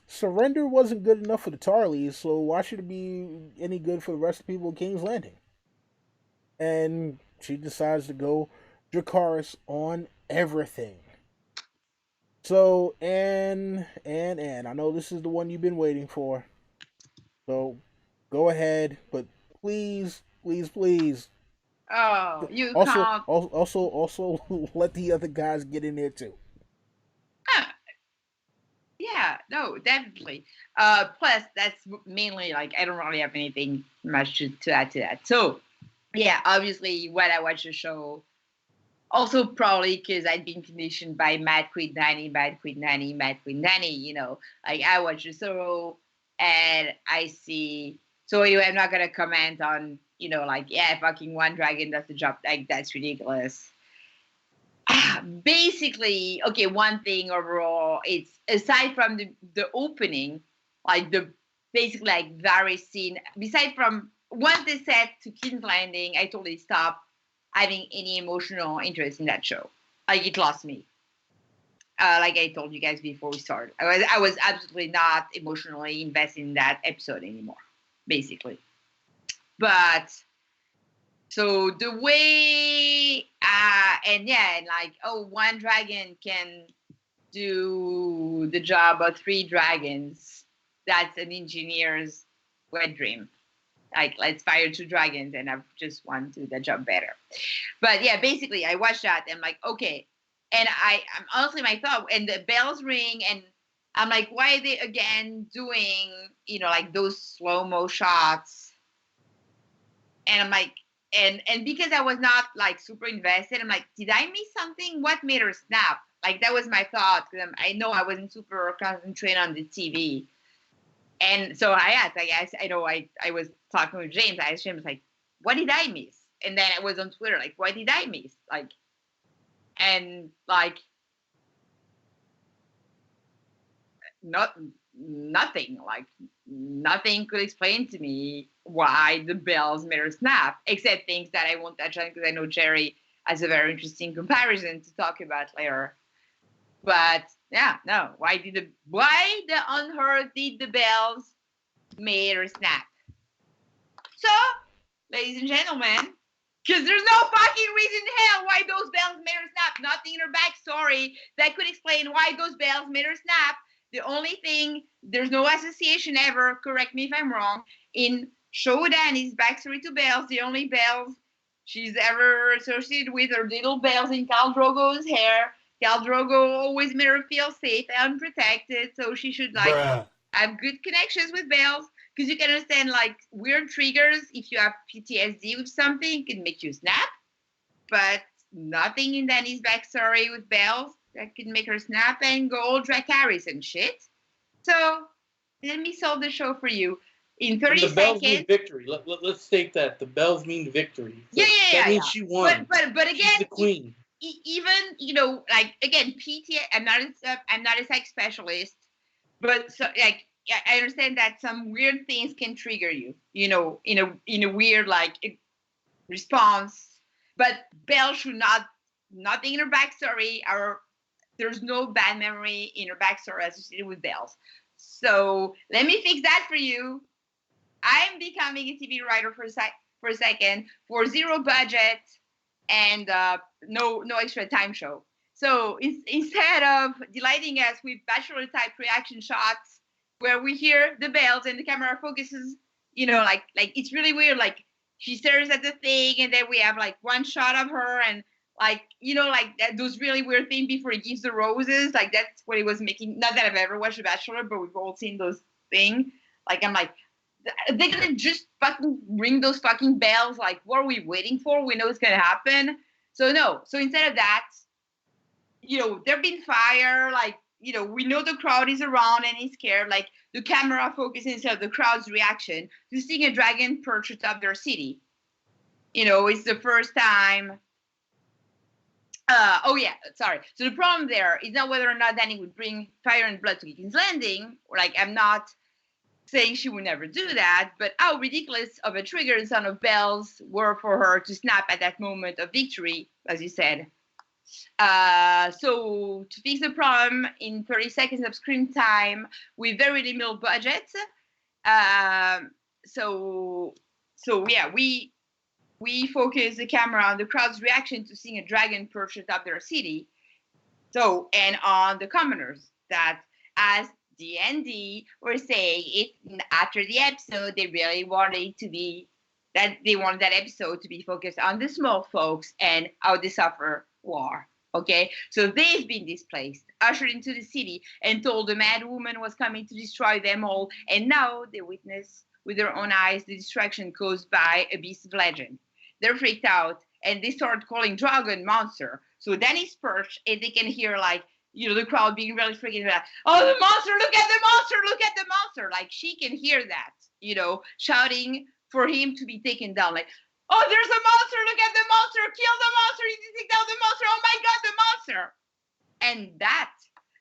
B: Surrender wasn't good enough for the Tarleys, so why should it be any good for the rest of the people of King's Landing? And she decides to go Dracarys on everything. So, and I know this is the one you've been waiting for. So, go ahead, but please.
C: Oh, you
B: also,
C: can't.
B: Also, let the other guys get in there too.
C: Yeah, no, definitely. Plus, that's mainly like I don't really have anything much to add to that. So, yeah, obviously, when I watched the show, also probably because I'd been conditioned by Mad Queen Nanny. Like I watched the show and I see. So anyway, I'm not gonna comment on fucking one dragon does the job. Like that's ridiculous. Basically, okay, one thing overall, it's aside from the opening, like the basically like Varys scene, beside from once they said to King's Landing, I totally stopped having any emotional interest in that show. Like it lost me. Like I told you guys before we started, I was absolutely not emotionally invested in that episode anymore, basically. But so the way, one dragon can do the job of 3 dragons. That's an engineer's wet dream. Like, let's fire 2 dragons and I just want to do the job better. But yeah, basically, I watched that and I'm like, okay. And I'm honestly, my thought, and the bells ring and I'm like, why are they again doing, like those slow-mo shots? And I'm like, and because I was not like super invested, I'm like, did I miss something? What made her snap? Like that was my thought, because I know I wasn't super concentrated on the TV. And so I asked, I was talking with James. I asked James, like, what did I miss? And then I was on Twitter, like, what did I miss? Like, and like, nothing. Like, nothing could explain to me why the bells made her snap, except things that I won't touch on because I know Jerry has a very interesting comparison to talk about later. But yeah, no. Why the unheard did the bells made her snap? So, ladies and gentlemen, because there's no fucking reason in hell why those bells made her snap. Nothing in her backstory that could explain why those bells made her snap. The only thing, there's no association ever, correct me if I'm wrong, in Dany's backstory to bells. The only bells she's ever associated with are little bells in Khal Drogo's hair. Khal Drogo always made her feel safe and protected, so she should have good connections with bells. Because you can understand, like, weird triggers, if you have PTSD with something, can make you snap. But nothing in Dany's backstory with bells that could make her snap and go all Dracarys and shit. So, let me solve the show for you. In 30 seconds...
D: The bells mean victory. Let's state that. The bells mean victory. So that means she won.
C: But again...
D: She's the queen.
C: Even, like, again, I'm not a sex specialist, but, so, like, I understand that some weird things can trigger you, in a weird like response. But Belle should nothing in her backstory, or there's no bad memory in her backstory associated with Belle's. So let me fix that for you. I'm becoming a TV writer for a second for zero budget and no extra time show. So instead of delighting us with bachelor type reaction shots, where we hear the bells and the camera focuses, like it's really weird. Like she stares at the thing and then we have like one shot of her and like, like those really weird things before he gives the roses. Like that's what he was making. Not that I've ever watched The Bachelor, but we've all seen those things. Like I'm like, they're gonna just fucking ring those fucking bells. Like what are we waiting for? We know it's gonna happen. So no. So instead of that, there've been fire, like, we know the crowd is around and is scared. Like the camera focuses instead of the crowd's reaction to seeing a dragon perch atop their city. It's the first time. So the problem there is not whether or not Dany would bring fire and blood to King's Landing. Like I'm not saying she would never do that, but how ridiculous of a trigger the sound of bells were for her to snap at that moment of victory, as you said. So to fix the problem in 30 seconds of screen time with very limited budget, we focus the camera on the crowd's reaction to seeing a dragon perch atop their city. So, and on the commoners that, as D&D were saying, after the episode, they really wanted that episode to be focused on the small folks and how they suffer war. Okay, so they've been displaced, ushered into the city, and told the mad woman was coming to destroy them all. And now they witness with their own eyes the destruction caused by a beast of legend. They're freaked out, and they start calling dragon monster. So Dany's perched, and they can hear like the crowd being really freaking out. Oh, the monster! Look at the monster! Look at the monster! Like she can hear that, shouting for him to be taken down. Like, oh, there's a monster! Look at the monster! Kill the monster! You need to take down the monster! Oh my God, the monster! And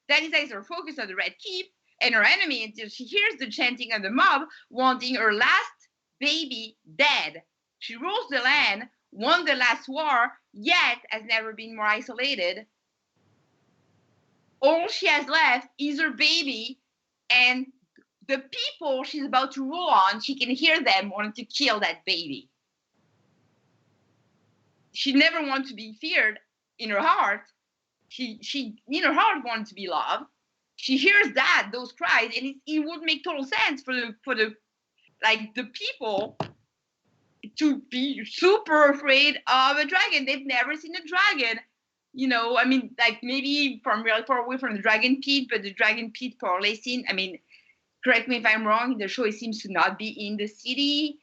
C: Dany's eyes are focused on the Red Keep and her enemy until she hears the chanting of the mob wanting her last baby dead. She rules the land, won the last war, yet has never been more isolated. All she has left is her baby, and the people she's about to rule on, she can hear them wanting to kill that baby. She never wanted to be feared in her heart. She in her heart wanted to be loved. She hears those cries, and it would make total sense for the people to be super afraid of a dragon. They've never seen a dragon. I mean, like maybe from really far away from the dragon pit, but the dragon pit probably seen. I mean, correct me if I'm wrong. In the show, it seems to not be in the city.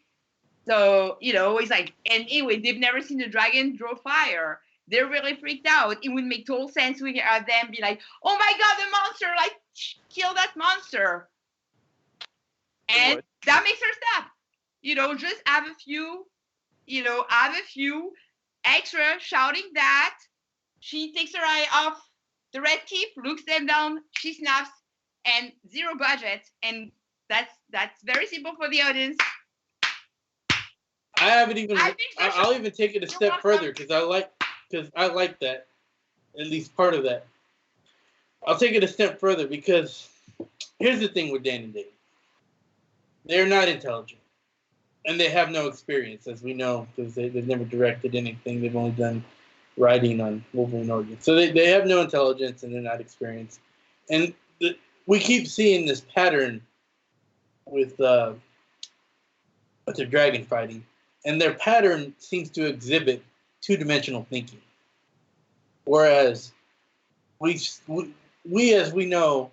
C: So, it's like, and anyway, they've never seen a dragon draw fire. They're really freaked out. It would make total sense to have them be like, oh my God, the monster, like, kill that monster. And that makes her stop. Just have a few, extra shouting that. She takes her eye off the red keep, looks them down, she snaps, and zero budget. And that's very simple for the audience.
D: I haven't even. I'll even take it a step further because I like that, at least part of that. I'll take it a step further because here's the thing with Dan and Dave. They're not intelligent, and they have no experience, as we know, because they've never directed anything. They've only done writing on Wolverine Origins, so they have no intelligence and they're not experienced. And we keep seeing this pattern with the dragon fighting. And their pattern seems to exhibit two-dimensional thinking. Whereas we as we know,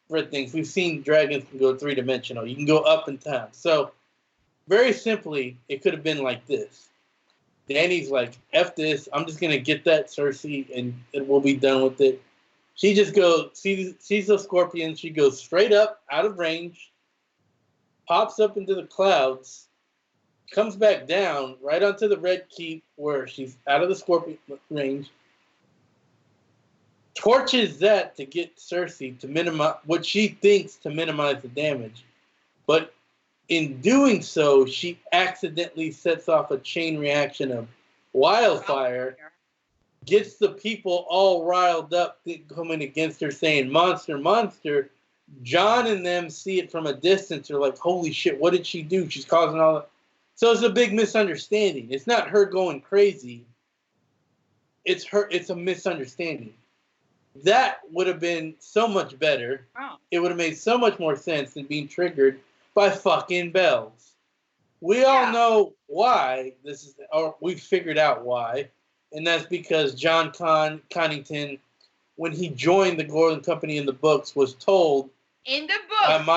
D: for things, we've seen dragons can go three-dimensional. You can go up and down. So, very simply, it could have been like this. Dany's like, F this, I'm just going to get that Cersei, and we'll be done with it. She just goes, sees those scorpions, she goes straight up, out of range, pops up into the clouds, comes back down right onto the red keep where she's out of the scorpion range, torches that to get Cersei to minimize what she thinks to minimize the damage. But in doing so, she accidentally sets off a chain reaction of wildfire, gets the people all riled up coming against her saying, monster, monster. Jon and them see it from a distance. They're like, holy shit, what did she do? She's causing all that. So it's a big misunderstanding. It's not her going crazy. It's a misunderstanding. That would have been so much better. Oh. It would have made so much more sense than being triggered by fucking bells. We all know why this is, or we've figured out why. And that's because John Connington, when he joined the Golden Company in the books, was told
C: in the book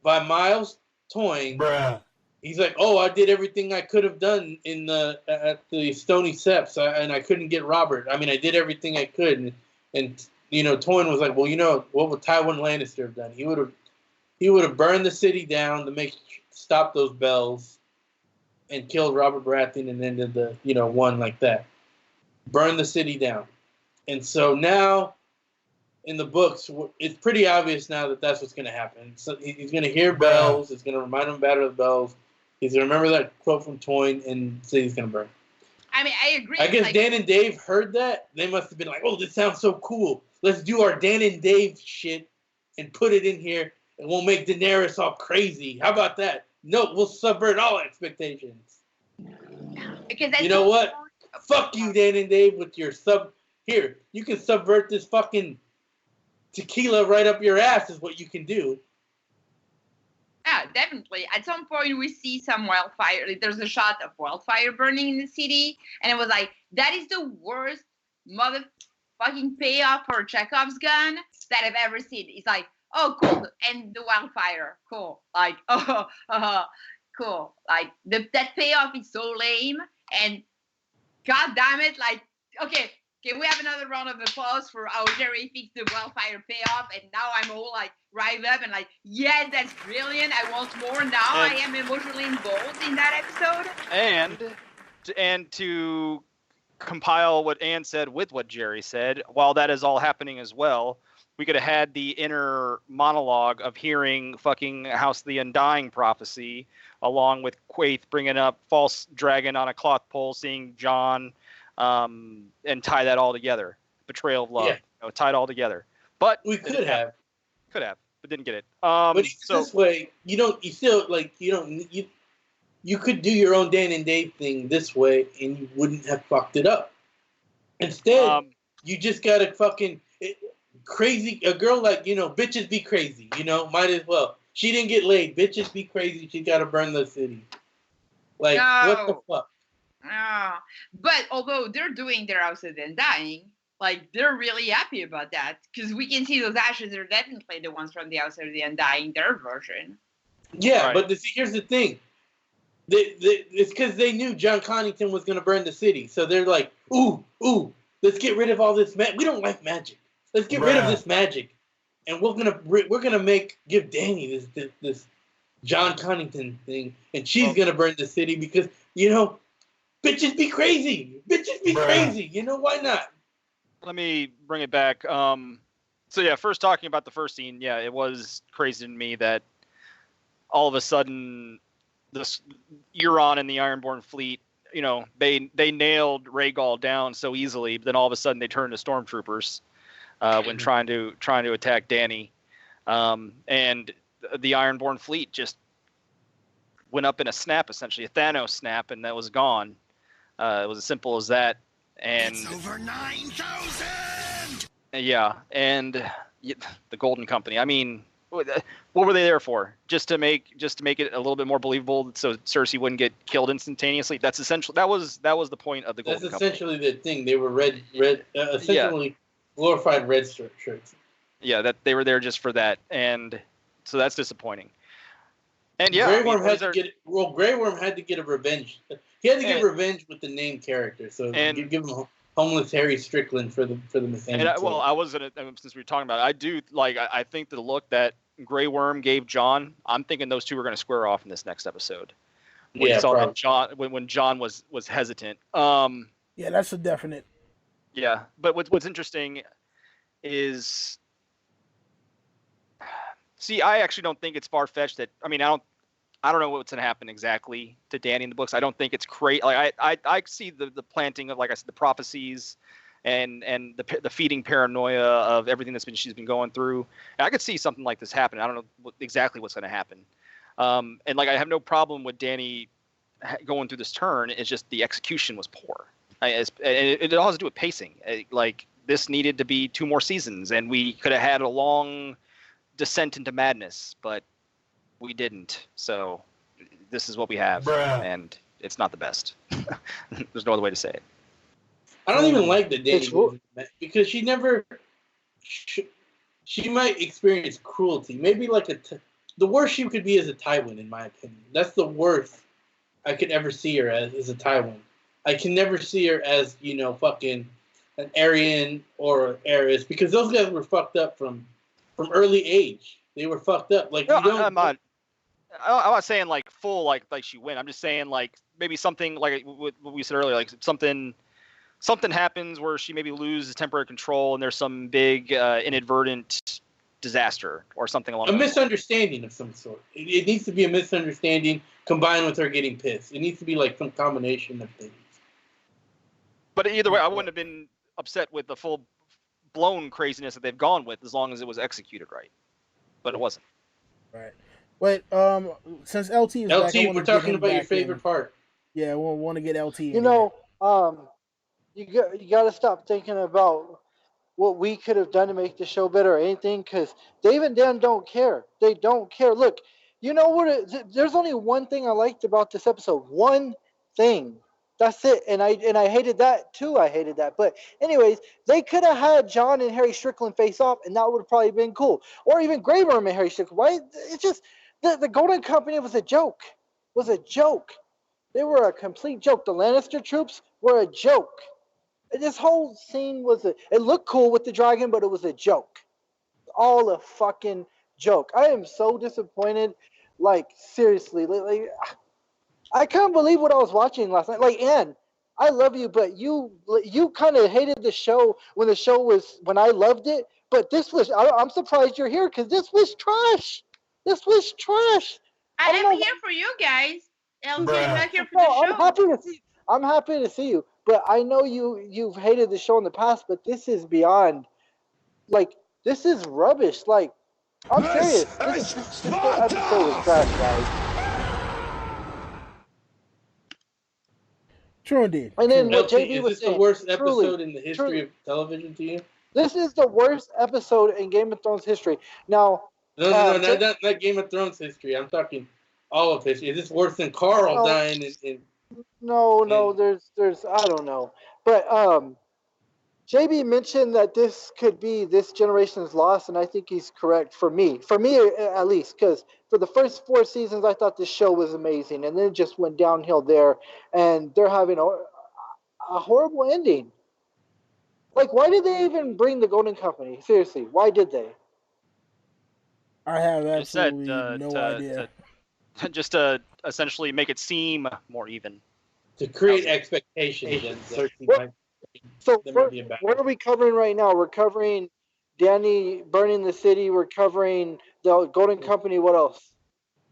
C: by
D: Miles Toyne.
A: Bruh.
D: He's like, oh, I did everything I could have done at the Stony Steps, and I couldn't get Robert. I mean, I did everything I could, and Toyne was like, well, what would Tywin Lannister have done? He would have burned the city down to stop those bells, and killed Robert Baratheon, and ended the one like that, burn the city down, and so now. In the books, it's pretty obvious now that that's what's going to happen. So he's going to hear bells. It's going to remind him about the bells. He's going to remember that quote from Toyne, and the city's going to burn.
C: I mean, I agree.
D: I guess Dan and Dave heard that. They must have been like, oh, this sounds so cool. Let's do our Dan and Dave shit and put it in here, and we'll make Daenerys all crazy. How about that? No, we'll subvert all expectations.
C: Because
D: you know what? Fuck you, Dan and Dave, with your Here, you can subvert this fucking tequila right up your ass is what you can do.
C: Yeah, definitely. At some point, we see some wildfire. Like, there's a shot of wildfire burning in the city, and it was like, that is the worst motherfucking payoff for Chekhov's gun that I've ever seen. It's like, oh, cool, and the wildfire, cool. Like, cool. Like, that payoff is so lame, and god damn it, like, okay, can we have another round of applause for how Jerry fixed the wildfire payoff? And now I'm all like riled up and like, yes, that's brilliant. I want more. Now I am emotionally involved in that episode.
E: And to compile what Ann said with what Jerry said, while that is all happening as well, we could have had the inner monologue of hearing fucking House of the Undying prophecy, along with Quaithe bringing up false dragon on a cloth pole, seeing Jon. And tie that all together. Betrayal of love. Yeah. Tie it all together. But
D: we could have,
E: but didn't get it.
D: But this way, you could do your own Dan and Dave thing this way, and you wouldn't have fucked it up. Instead, you just got a fucking crazy. A girl like bitches be crazy. Might as well. She didn't get laid. Bitches be crazy. She got to burn the city. Like what the fuck?
C: But although they're doing their House of the Undying, like they're really happy about that because we can see those ashes are definitely the ones from the House of the Undying, their version.
D: Yeah, right. But here's the thing: It's because they knew John Connington was going to burn the city. So they're like, ooh, let's get rid of all this magic. We don't like magic. Let's get rid of this magic. And we're gonna give Dany this John Connington thing, and she's gonna burn the city because bitches be crazy. Bitches be crazy. Why not?
E: Let me bring it back. So yeah, first talking about the first scene, yeah, it was crazy to me that all of a sudden this Euron and the Ironborn fleet, they nailed Rhaegal down so easily, but then all of a sudden they turned to stormtroopers when trying to attack Dany, and the Ironborn fleet just went up in a snap, essentially a Thanos snap, and that was gone. It was as simple as that. And
A: it's over 9,000.
E: Yeah, and the Golden Company. I mean, what were they there for? Just to make it a little bit more believable, so Cersei wouldn't get killed instantaneously. That's essential. That was the point of the Golden Company.
D: That's essentially the thing. They were essentially glorified red shirts.
E: Yeah, that they were there just for that, and so that's disappointing. And yeah,
D: Grey Worm had to get a revenge. He had to get revenge with the named character. So you give him homeless Harry Strickland for the mechanic.
E: I was gonna, since we were talking about it, I think the look that Grey Worm gave Jon, I'm thinking those two are gonna square off in this next episode. When Jon was hesitant.
B: Yeah, that's a definite.
E: Yeah, but what's interesting is, see, I actually don't think it's far-fetched that, I don't know what's going to happen exactly to Dany in the books. I don't think it's crazy. Like I see the planting of, like I said, the prophecies and the feeding paranoia of everything she's been going through. And I could see something like this happen. I don't know exactly what's going to happen. And I have no problem with Dany going through this turn. It's just the execution was poor. It all has to do with pacing. This needed to be 2 more seasons, and we could have had a long descent into madness, but we didn't. So this is what we have, and it's not the best. There's no other way to say it.
D: I don't even like the Dany because she never. She might experience cruelty. Maybe the worst she could be is a Tywin, in my opinion. That's the worst I could ever see her as, is a Tywin. I can never see her as, fucking an Aryan or Aerys, because those guys were fucked up from early age. They were fucked up.
E: I'm not saying full like she went. I'm just saying maybe something like what we said earlier, something happens where she maybe loses temporary control and there's some big inadvertent disaster or something along.
D: A misunderstanding of some sort. It needs to be a misunderstanding combined with her getting pissed. It needs to be some combination of things.
E: But either way, I wouldn't have been upset with the full-blown craziness that they've gone with, as long as it was executed right. But it wasn't.
B: Right. But since LT is back,
D: we're talking about your favorite part.
B: Yeah, we want to get LT.
F: You got to stop thinking about what we could have done to make the show better or anything, because Dave and Dan don't care. They don't care. Look, there's only one thing I liked about this episode. One thing. That's it. And I hated that too. I hated that. But anyways, they could have had Jon and Harry Strickland face off, and that would have probably been cool. Or even Grey Worm and Harry Strickland. Why? It's just the Golden Company was a joke. They were a complete joke. The Lannister troops were a joke. This whole scene it looked cool with the dragon, but it was a joke. All a fucking joke. I am so disappointed. Seriously. I couldn't believe what I was watching last night. Ann, I love you, but you kind of hated the show when I loved it. But I'm surprised you're here, because this was trash.
C: I'm here for you guys. I'm not here for the show.
F: I'm happy to see you. But I know you've hated the show in the past, but this is beyond. This is rubbish. I'm serious. This episode was trash, guys.
B: True indeed.
F: And then what
D: LT,
F: JB was
D: is this
F: saying,
D: the worst episode in the history of television to you?
F: This is the worst episode in Game of Thrones history. Now,
D: no, not Game of Thrones history. I'm talking all of history. Is this worse than Carl dying?
F: No, there's I don't know, but JB mentioned that this could be this generation's loss, and I think he's correct for me at least, because for the first 4 seasons, I thought this show was amazing, and then it just went downhill there, and they're having a horrible ending. Like, why did they even bring the Golden Company? Seriously, why did they?
B: I have
E: Just said,
B: absolutely no idea.
E: Just to essentially make it seem more even.
D: To create expectations.
F: So what are we covering right now? We're covering Dany burning the city. We're covering the Golden Company. What else?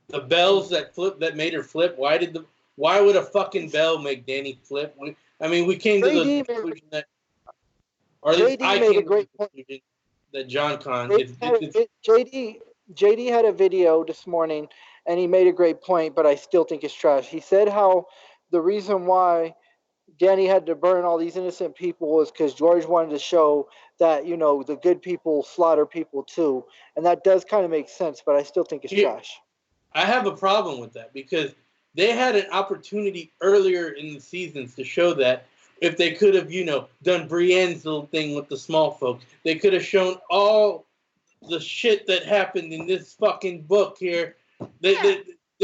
D: The bells that made her flip. Why would a fucking bell make Dany flip? I mean, we came to the conclusion that, or at least I came to the conclusion that Jon Con.
F: JD had a video this morning, and he made a great point, but I still think it's trash. He said how the reason why Dany had to burn all these innocent people was because George wanted to show that, you know, the good people slaughter people too. And that does kind of make sense, but I still think it's trash.
D: I have a problem with that because they had an opportunity earlier in the seasons to show that if they could have, you know, done Brienne's little thing with the small folks, they could have shown all the shit that happened in this fucking book here. They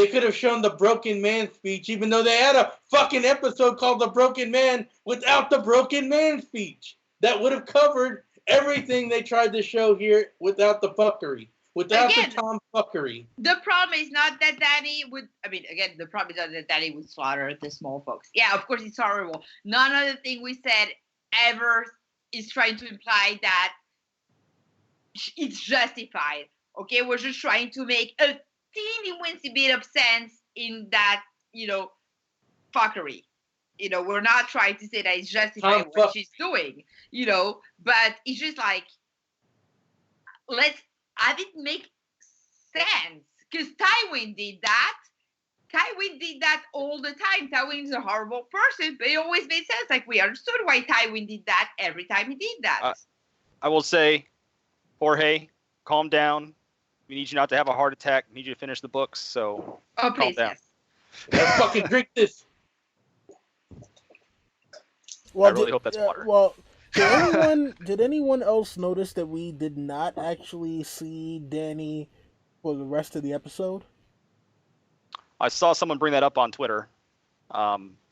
D: could have shown the broken man speech, even though they had a fucking episode called The Broken Man without the broken man speech. That would have covered everything they tried to show here without the fuckery, without the Tom fuckery.
C: The problem is not that Dany would, the problem is not that Dany would slaughter the small folks. Yeah, of course it's horrible. None of the thing we said ever is trying to imply that it's justified. Okay, we're just trying to make a teeny weensy bit of sense in that, you know, fuckery. You know, we're not trying to say that it's justified what she's doing, you know, but it's just like, let's have it make sense. Because Tywin did that. Tywin did that all the time. Tywin is a horrible person, but it always made sense. Like, we understood why Tywin did that every time he did that.
E: I will say, Jorge, calm down. We need you not to have a heart attack. We need you to finish the books, so calm down.
C: Yes.
D: Let's fucking drink this.
B: Well,
E: I really hope that's water.
B: Well, did anyone else notice that we did not actually see Dany for the rest of the episode?
E: I saw someone bring that up on Twitter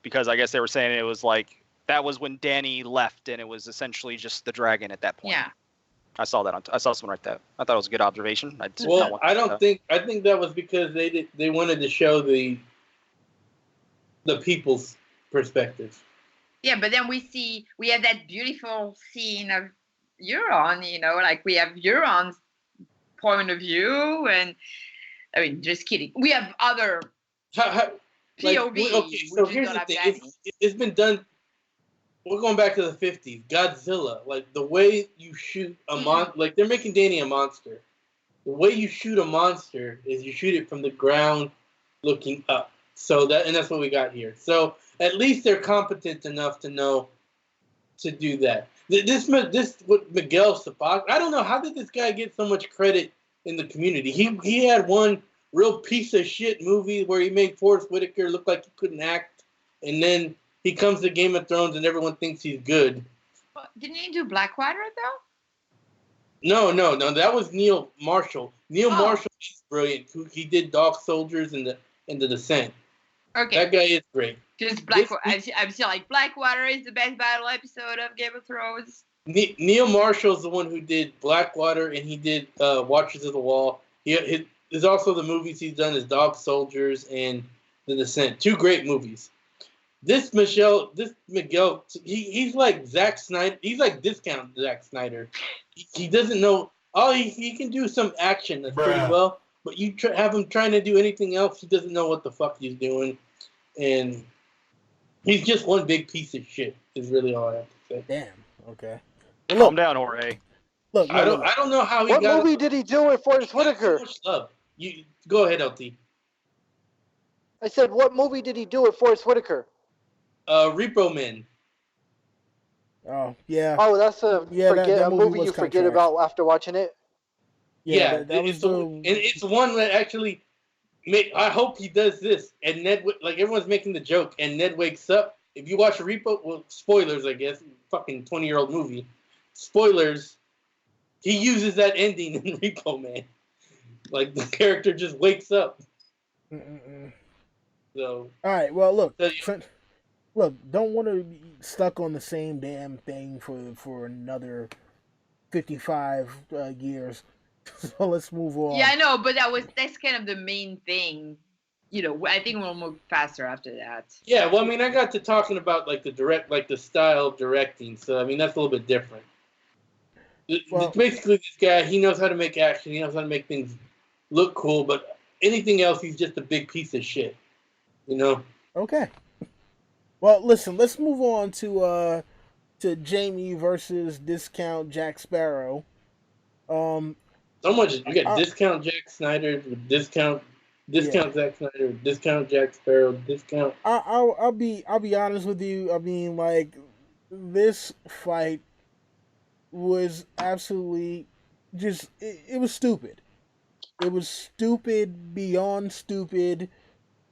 E: because I guess they were saying it was like that was when Dany left, and it was essentially just the dragon at that point.
C: Yeah.
E: I saw that. I saw someone write that. I thought it was a good observation. I
D: think that was because they wanted to show the people's perspective.
C: Yeah, but then we have that beautiful scene of Euron. You know, like we have Euron's point of view, and I mean, just kidding. We have other POV.
D: Okay, so here's the thing. It's been done. We're going back to the 50s. Godzilla. Like, the way you shoot a monster... Like, they're making Dany a monster. The way you shoot a monster is you shoot it from the ground looking up. And that's what we got here. So, at least they're competent enough to know to do that. This with Miguel Sapochnik, I don't know, how did this guy get so much credit in the community? He had one real piece of shit movie where he made Forrest Whitaker look like he couldn't act, and then he comes to Game of Thrones and everyone thinks he's good.
C: Didn't he do Blackwater, though?
D: No. That was Neil Marshall. Marshall is brilliant. He did Dog Soldiers and the Descent.
C: Okay.
D: That guy is great.
C: Just Blackwater. I'm still like, Blackwater is the best battle episode of Game of Thrones.
D: Neil Marshall's the one who did Blackwater, and he did Watchers of the Wall. There's also the movies he's done is Dog Soldiers and The Descent. 2 great movies. This Miguel, he's like Zack Snyder. He's like discount Zack Snyder. He doesn't know. He can do some action that's pretty well, but you have him trying to do anything else, he doesn't know what the fuck he's doing, and he's just one big piece of shit. Is really all I have to say.
B: Damn. Okay.
E: Calm down, Jorge.
B: Look.
D: I don't know how he
F: What
D: got.
F: What movie did he do with Forrest Whitaker?
D: So much love. You go ahead, LT.
F: I said, what movie did he do with Forrest Whitaker?
D: Repo Man.
B: Oh, yeah.
F: Oh, that's a movie you
B: was
F: forget
B: kinda
F: about after watching it.
B: Yeah, that was
D: and it's one that actually I hope he does this. And Ned, like everyone's making the joke, and Ned wakes up. If you watch Repo, well, spoilers, I guess, fucking 20-year-old movie. Spoilers. He uses that ending in Repo Man. Like, the character just wakes up. So.
B: All right. Well, look.
D: So,
B: Look, don't want to be stuck on the same damn thing for another 55 years. So let's move on.
C: Yeah, I know, but that's kind of the main thing. You know, I think we'll move faster after that.
D: yeah, well, I mean, I got to talking about like the style of directing. So I mean, that's a little bit different.
B: Well,
D: basically, this guy, he knows how to make action. He knows how to make things look cool. But anything else, he's just a big piece of shit. You know.
B: Okay. Well, listen. Let's move on to Jamie versus Discount Jack Sparrow.
D: So much you got discount Jack Snyder, discount Zack Snyder, discount Jack Sparrow, discount.
B: I'll be honest with you. I mean, like, this fight was absolutely just it was stupid. It was stupid beyond stupid,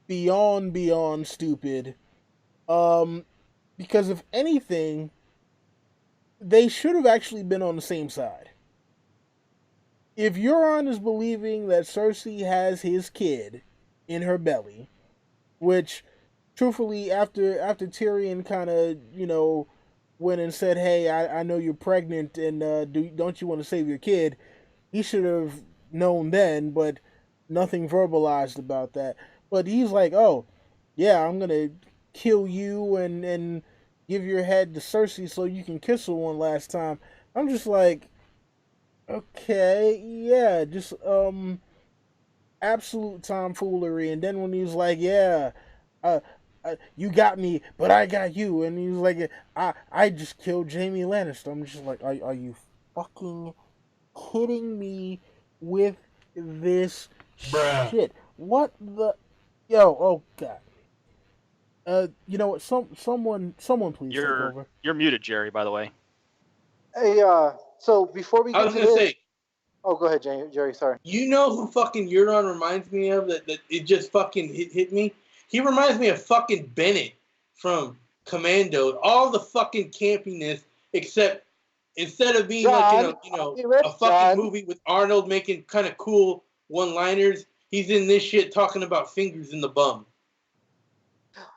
B: beyond stupid. Because if anything, they should have actually been on the same side. If Euron is believing that Cersei has his kid in her belly, which, truthfully, after Tyrion kind of, went and said, hey, I know you're pregnant and don't you want to save your kid, he should have known then, but nothing verbalized about that. But he's like, oh, yeah, I'm going to kill you and give your head to Cersei so you can kiss her one last time. I'm just like, okay, yeah, just absolute tomfoolery. And then when he was like, yeah, you got me, but I got you, and he was like, I just killed Jaime Lannister. I'm just like, are you fucking kidding me with this shit? What the oh god. You know what? Someone please take over.
E: You're muted, Jerry, by the way.
F: Hey, so before we get
D: I was
F: to
D: gonna
F: this,
D: say,
F: oh, go ahead, Jerry. Sorry.
D: you know who fucking Euron reminds me of? That it just fucking hit me. He reminds me of fucking Bennett from Commando. All the fucking campiness, except instead of being
F: John,
D: like a fucking movie with Arnold making kind of cool one-liners, he's in this shit talking about fingers in the bum.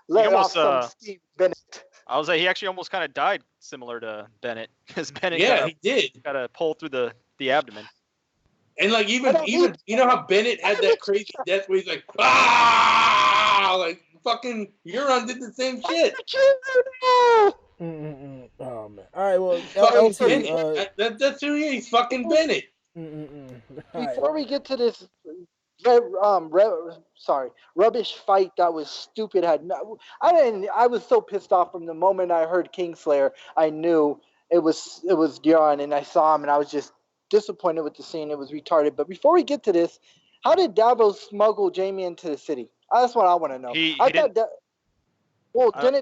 F: Let
E: He almost,
F: off some Steve Bennett.
E: I was like, he actually almost kind of died similar to Bennett, because Bennett
D: he did.
E: got to pull through the abdomen.
D: And like even you know how Bennett had that crazy death where he's like, ah, like fucking Euron did the same shit.
B: Oh man! All right, well,
D: Fucking Bennett. That's who he is. He's fucking Bennett.
F: Before we get to this, rubbish fight that was stupid. I was so pissed off from the moment I heard Kingslayer. I knew it was Euron, and I saw him, and I was just disappointed with the scene. It was retarded. But before we get to this, how did Davos smuggle Jaime into the city? That's what I want to know. Didn't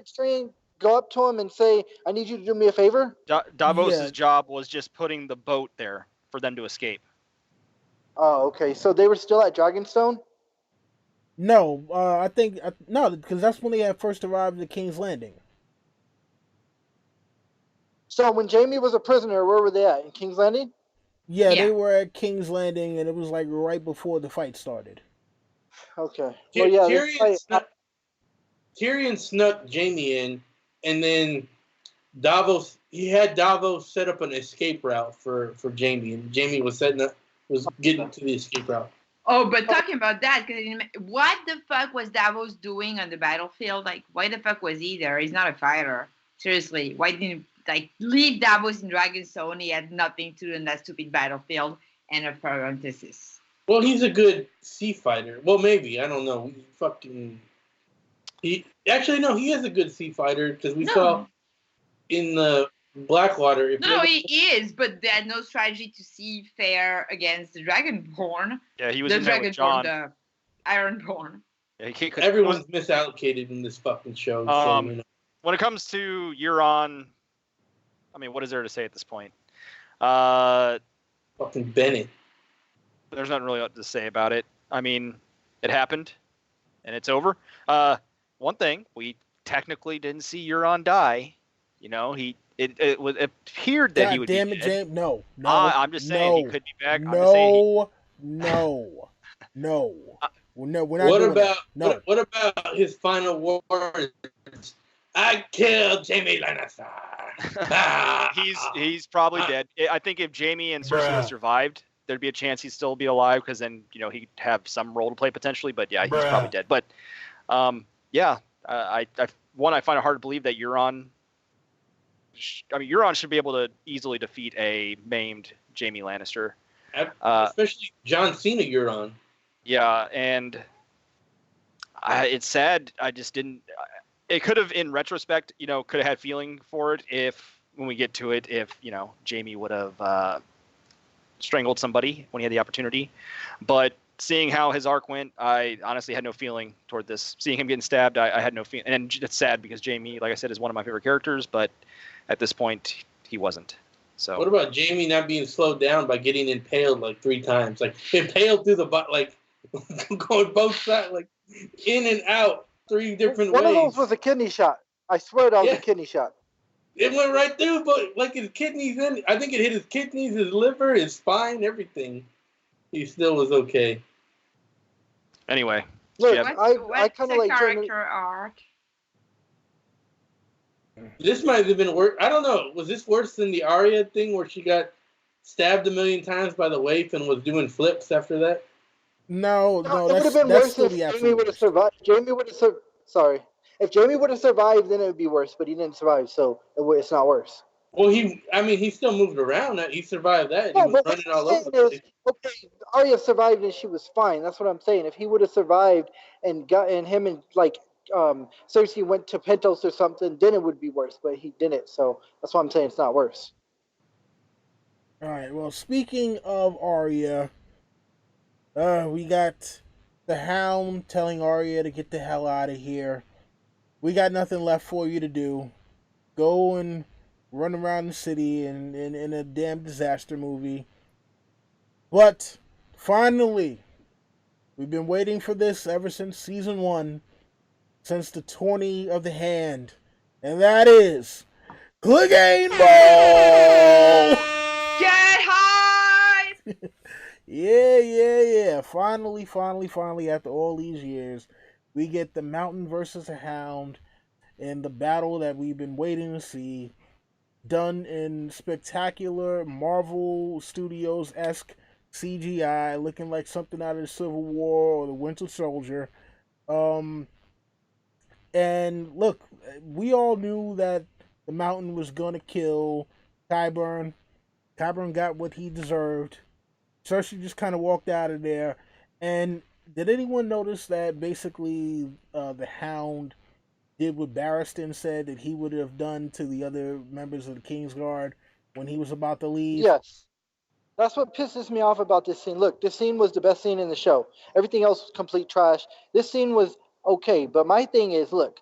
F: Tyrion go up to him and say, I need you to do me a favor?
E: Davos' job was just putting the boat there for them to escape.
F: Oh, okay. So they were still at Dragonstone?
B: No, I think no, because that's when they had first arrived at King's Landing.
F: So when Jaime was a prisoner, where were they at? In King's Landing?
B: Yeah, they were at King's Landing, and it was like right before the fight started.
F: Okay.
D: Tyrion snuck Jaime in, and then Davos set up an escape route for Jaime, and Jaime was getting to the escape route.
C: Oh, but talking about that, what the fuck was Davos doing on the battlefield? Like, why the fuck was he there? He's not a fighter. Seriously, why didn't leave Davos in Dragonstone? He had nothing to do in that stupid battlefield. End of parenthesis.
D: Well, he's a good sea fighter. Well, maybe, I don't know. He is a good sea fighter because we saw in the Blackwater.
C: He is, but they had no strategy to see fair against the Dragonborn.
E: Yeah, he was in there with Jon.
C: The Ironborn.
E: Yeah,
D: everyone's misallocated in this fucking show.
E: When it comes to Euron, I mean, what is there to say at this point? Fucking
D: Bennett.
E: There's nothing really to say about it. I mean, it happened, and it's over. One thing, we technically didn't see Euron die. You know, it appeared that he
B: God
E: would
B: damn
E: be
B: it,
E: dead.
B: James! No,
E: I'm just saying he
B: no,
E: could be back. I'm just saying
B: no, no, no. No, we're not
D: What
B: doing
D: about
B: that. No.
D: what about his final words? I killed Jamie Lannister.
E: he's probably dead. I think if Jamie and Cersei would have survived, there'd be a chance he'd still be alive because then he'd have some role to play potentially. But yeah, he's probably dead. But yeah, I find it hard to believe that Euron. Euron should be able to easily defeat a maimed Jamie Lannister,
D: especially John Cena Euron.
E: Yeah, and it's sad. I just didn't. It could have, in retrospect, could have had feeling for it if, when we get to it, if Jamie would have strangled somebody when he had the opportunity. But seeing how his arc went, I honestly had no feeling toward this. Seeing him getting stabbed, I had no feeling. And it's sad because Jamie, like I said, is one of my favorite characters, but at this point, he wasn't. So.
D: What about Jamie not being slowed down by getting impaled like 3 times? Like impaled through the butt, like going both sides, like in and out 3 different ways.
F: One of those was a kidney shot. I swear that was a kidney shot.
D: It went right through, but like his kidneys in. I think it hit his kidneys, his liver, his spine, everything. He still was okay.
E: Anyway,
F: look,
E: yeah.
F: I kind of like
C: character arc.
D: This might have been worse. I don't know. Was this worse than the Arya thing where she got stabbed 1,000,000 times by the waif and was doing flips after that?
B: No,
F: it would have been worse if Jamie would have survived. Sorry. If Jamie would have survived, then it would be worse, but he didn't survive, so it's not worse.
D: Well, he still moved around. He survived that. He was running all over the place.
F: Okay, Arya survived and she was fine. That's what I'm saying. If he would have survived and him and Cersei went to Pentos or something, then it would be worse, but he didn't, so that's why I'm saying it's not worse.
B: All right, well, speaking of Arya, we got the Hound telling Arya to get the hell out of here. We got nothing left for you to do. Go and run around the city in a damn disaster movie. But finally, we've been waiting for this ever since season 1, since the tourney of the hand, and that is Cleganebowl.
C: Get high!
B: Yeah. Finally, after all these years, we get the Mountain versus the Hound in the battle that we've been waiting to see, done in spectacular Marvel Studios-esque CGI, looking like something out of the Civil War or the Winter Soldier. And look, we all knew that the Mountain was going to kill Qyburn. Qyburn got what he deserved. Cersei just kind of walked out of there. And did anyone notice that basically the Hound did what Barristan said that he would have done to the other members of the Kingsguard when he was about to leave?
F: Yes. That's what pisses me off about this scene. Look, this scene was the best scene in the show. Everything else was complete trash. This scene was okay, but my thing is, look,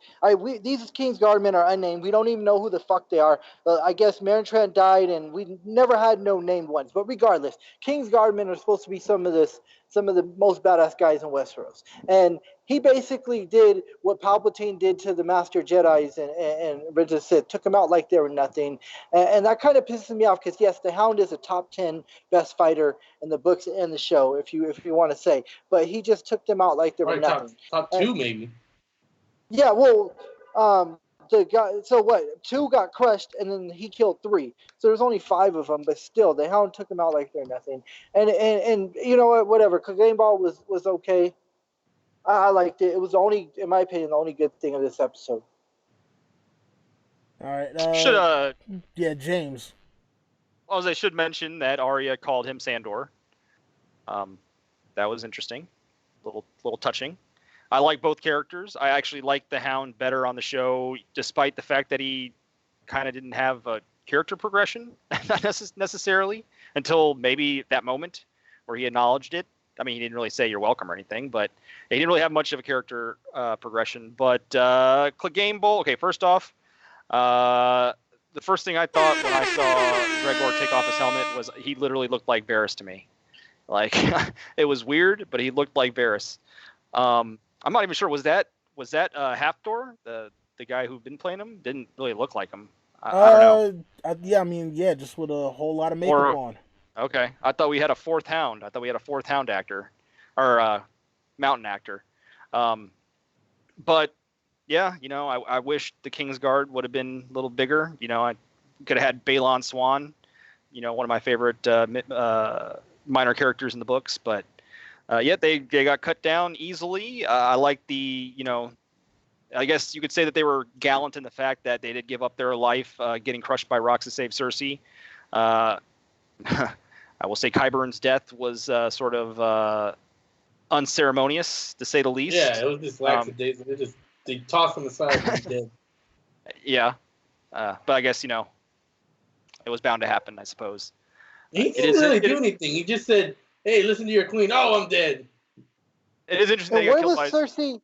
F: these Kingsguardmen are unnamed. We don't even know who the fuck they are. I guess Marintrant died, and we never had no named ones. But regardless, Kingsguardmen are supposed to be some of the most badass guys in Westeros. And he basically did what Palpatine did to the Master Jedis and Revenge of the Sith, took them out like they were nothing. And that kind of pisses me off because, yes, the Hound is a top 10 best fighter in the books and the show, if you want to say. But he just took them out like they were nothing.
D: Top 2, maybe.
F: Yeah, well, the guy. So what? 2 got crushed, and then he killed 3. So there's only 5 of them, but still, the Hound took them out like they're nothing. And you know what? Whatever. Cleganebowl was okay. I liked it. It was in my opinion, the only good thing of this episode.
B: All right. Yeah, James.
E: Well, I should mention that Arya called him Sandor. That was interesting. Little touching. I like both characters. I actually like the Hound better on the show, despite the fact that he kind of didn't have a character progression, not necessarily, until maybe that moment where he acknowledged it. I mean, he didn't really say you're welcome or anything, but he didn't really have much of a character progression. But Cleganebowl, okay, first off, the first thing I thought when I saw Gregor take off his helmet was he literally looked like Varys to me. Like, it was weird, but he looked like Varys. I'm not even sure, was that Hafthor, the guy who'd been playing him? Didn't really look like him. I don't know.
B: Yeah, I mean, yeah, just with a whole lot of makeup
E: Or
B: on.
E: okay, I thought we had a fourth Hound. I thought we had a fourth Hound actor, or mountain actor. But yeah, I wish the Kingsguard would have been a little bigger. I could have had Balon Swan, one of my favorite minor characters in the books. But yeah, they got cut down easily. I like the, I guess you could say that they were gallant in the fact that they did give up their life getting crushed by rocks to save Cersei. I will say Qyburn's death was sort of unceremonious, to say the least.
D: Yeah, it was just lackadaisical. They tossed him aside and he's dead.
E: Yeah, but I guess it was bound to happen, I suppose.
D: He didn't really do anything. He just said, "Hey, listen to your queen." Oh, I'm dead.
E: It is interesting.
F: And where was Cersei?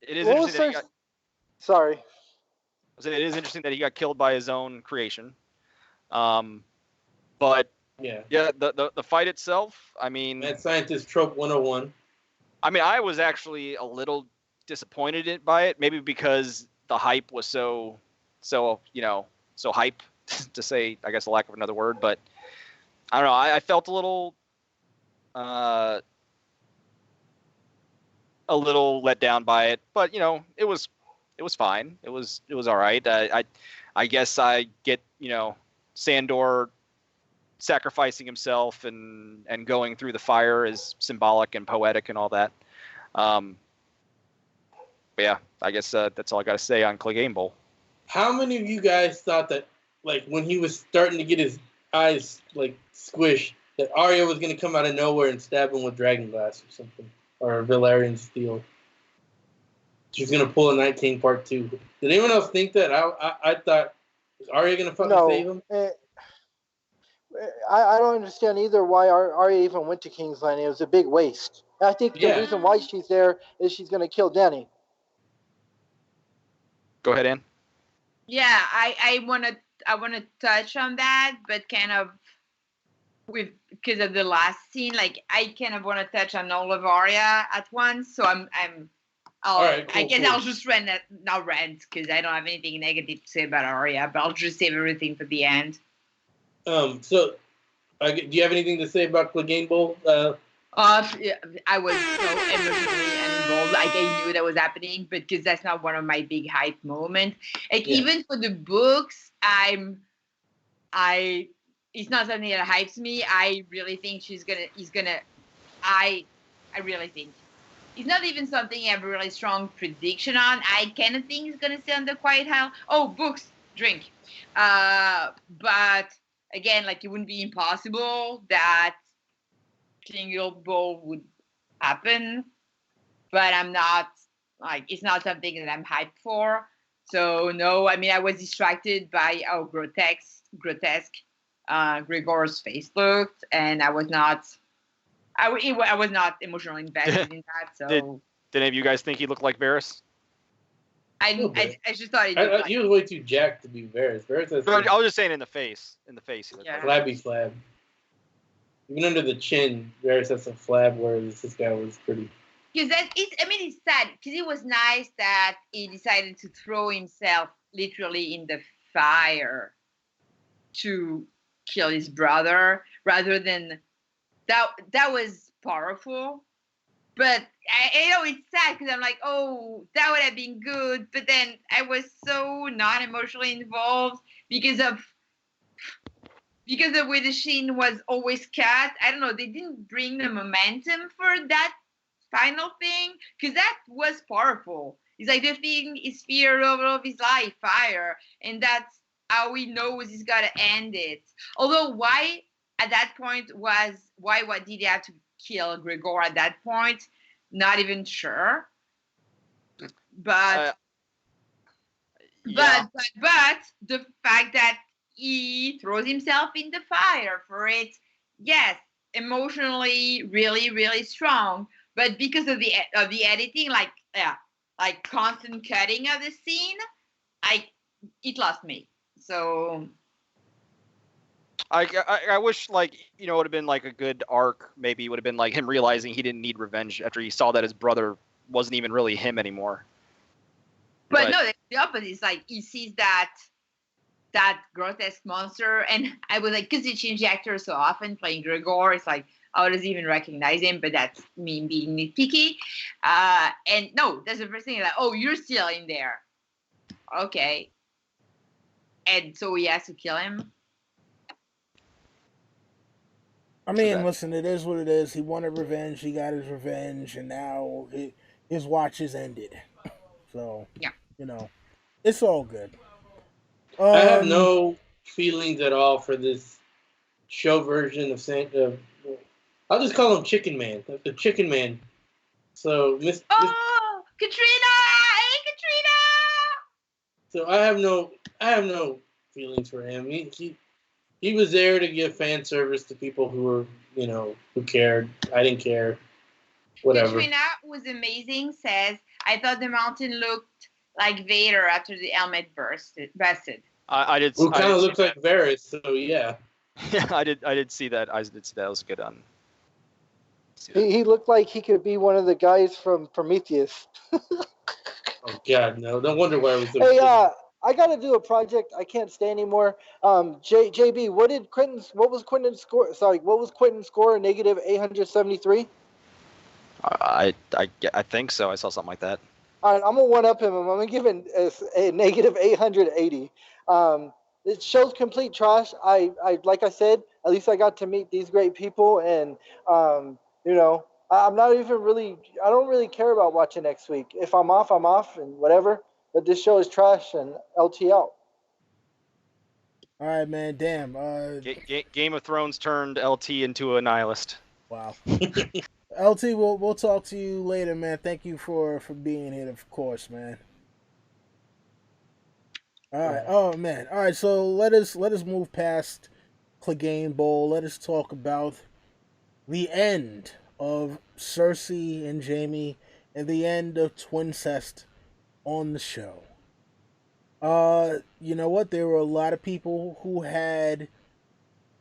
E: It is interesting.
F: Sorry.
E: It is interesting that he got killed by his own creation. But yeah, the fight itself, I mean,
D: Mad Scientist trope 101.
E: I mean, I was actually a little disappointed by it, maybe because the hype was so hype, to say, I guess, the lack of another word. But I don't know. I felt a little let down by it, but it was fine. It was all right. I guess I get Sandor sacrificing himself and going through the fire is symbolic and poetic and all that. But yeah, I guess that's all I got to say on Cleganebowl.
D: How many of you guys thought that, like, when he was starting to get his eyes, like, squished, that Arya was going to come out of nowhere and stab him with dragonglass or something? Or Valyrian steel? She's going to pull a Night King Part 2. Did anyone else think that? I thought, is Arya going to fucking save him?
F: I don't understand either why Arya even went to King's Landing. It was a big waste. I think the reason why she's there is she's going to kill Dany.
E: Go ahead, Ann.
C: Yeah, I want to touch on that, but kind of because of the last scene, like I kind of want to touch on all of Arya at once. So I'll just rant because I don't have anything negative to say about Arya, but I'll just save everything for the end.
D: So, do you have anything to say about Cleganebowl?
C: I was so emotionally involved. Like I knew that was happening, but because that's not one of my big hype moments. Like even for the books, it's not something that hypes me. I really think I really think it's not even something I have a really strong prediction on. I kind of think he's gonna stay on the quiet hill. Oh, books, drink. But again, like it wouldn't be impossible that Cleganebowl would happen, but I'm not it's not something that I'm hyped for. So no, I mean I was distracted by how grotesque Gregor's face looked, and I was not emotionally invested in that. So
E: did any of you guys think he looked like Varys?
C: I just thought
D: he was way too jacked to be Varys.
E: I was just saying in the face. He looked
C: like
D: flabby flab. Even under the chin, Varys has some flab, whereas this guy was pretty.
C: Because it's sad because it was nice that he decided to throw himself literally in the fire to kill his brother rather than that was powerful. But I know it's sad because I'm like, oh, that would have been good. But then I was so not emotionally involved because of the way the scene was always cut. I don't know. They didn't bring the momentum for that final thing because that was powerful. It's like the thing is fear of his life, fire, and that's how he knows he's got to end it. Although why at that point what did he have to kill Gregor at that point? Not even sure. But the fact that he throws himself in the fire for it, yes, emotionally really, really strong. But because of the editing, like constant cutting of the scene, it lost me. So
E: I wish it would have been like a good arc. Maybe it would have been like him realizing he didn't need revenge after he saw that his brother wasn't even really him anymore.
C: But no, the opposite is like he sees that grotesque monster, and I was like, because he changed the actor so often playing Gregor, it's like, how does he even recognize him? But that's me being nitpicky. And no, that's the first thing. Like, oh, you're still in there. Okay. And so he has to kill him.
B: I mean, listen, it is what it is. He wanted revenge. He got his revenge, and now his watch is ended. So,
C: yeah,
B: it's all good.
D: I have no feelings at all for this show version of I'll just call him Chicken Man. The Chicken Man. So,
C: Katrina! Hey, Katrina!
D: So I have no feelings for him. He was there to give fan service to people who were, who cared. I didn't care. Whatever.
C: Katrina was amazing. Says, I thought the mountain looked like Vader after the helmet busted.
E: I did.
D: Who kind of looks like Varys, so yeah.
E: Yeah, I did see that. I did see that. It was good.
F: He looked like he could be one of the guys from Prometheus.
D: Oh God, no! No wonder why I was.
F: Hey, I got to do a project. I can't stay anymore. JB, what was Quentin's score? Sorry, what was Quentin's score? Negative 873.
E: I think so. I saw something like that.
F: All right, I'm gonna one up him. I'm gonna give him a negative 880. It shows complete trash. I like I said, at least I got to meet these great people, and I'm not even really. I don't really care about watching next week. If I'm off, I'm off, and whatever. But this show is trash and LTL.
B: All right, man. Damn.
E: Game of Thrones turned LT into a nihilist.
B: Wow. LT, we'll talk to you later, man. Thank you for being here, of course, man. All right. Oh man. All right. So let us move past Cleganebowl. Let us talk about the end of Cersei and Jaime and the end of Twincest on the show. You know what? There were a lot of people who had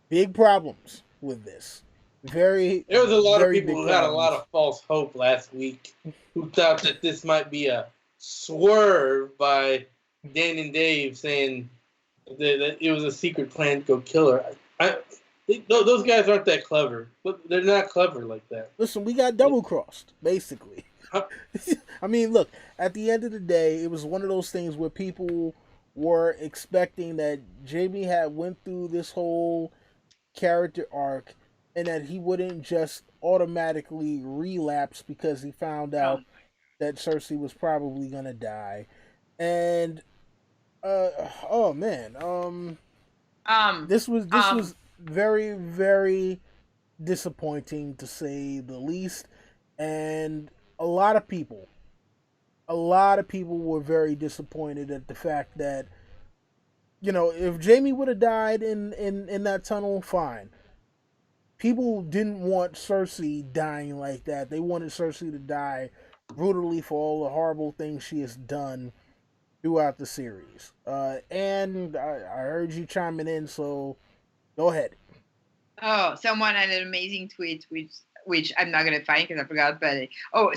B: big problems with this. There was
D: a lot of people who had a lot of false hope last week, who thought that this might be a swerve by Dan and Dave saying that it was a secret plan to go kill her. Those guys aren't that clever. They're not clever like that.
B: Listen, we got double-crossed, basically. I mean, look, at the end of the day, it was one of those things where people were expecting that Jaime had went through this whole character arc and that he wouldn't just automatically relapse because he found out that Cersei was probably going to die. And, oh man, this was very, very disappointing to say the least. And a lot of people were very disappointed at the fact that, if Jaime would have died in that tunnel, fine. People didn't want Cersei dying like that. They wanted Cersei to die brutally for all the horrible things she has done throughout the series. And I heard you chiming in, so go ahead.
C: Oh, someone had an amazing tweet, which I'm not going to find because I forgot, but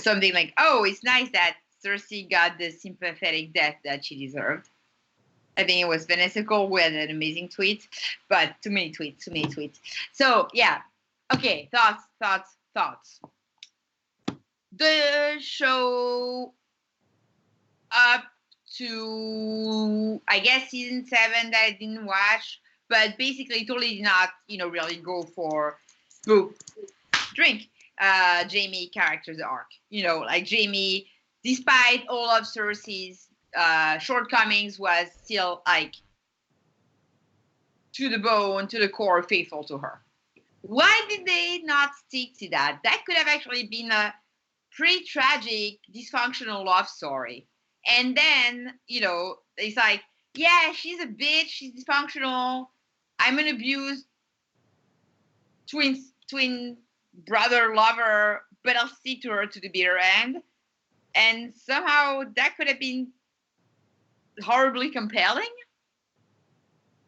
C: something like, it's nice that Cersei got the sympathetic death that she deserved. I think it was Vanessa Cole who had an amazing tweet, but too many tweets. So, yeah. Okay, thoughts. The show up to, I guess, season 7 that I didn't watch, but basically totally did not, really go for Jaime character's arc. Like Jaime, despite all of Cersei's shortcomings, was still like to the bone, to the core, faithful to her. Why did they not stick to that? That could have actually been a pretty tragic, dysfunctional love story. And then, it's like, yeah, she's a bitch, she's dysfunctional, I'm an abused twin brother lover, but I'll stick to her to the bitter end. And somehow that could have been horribly compelling.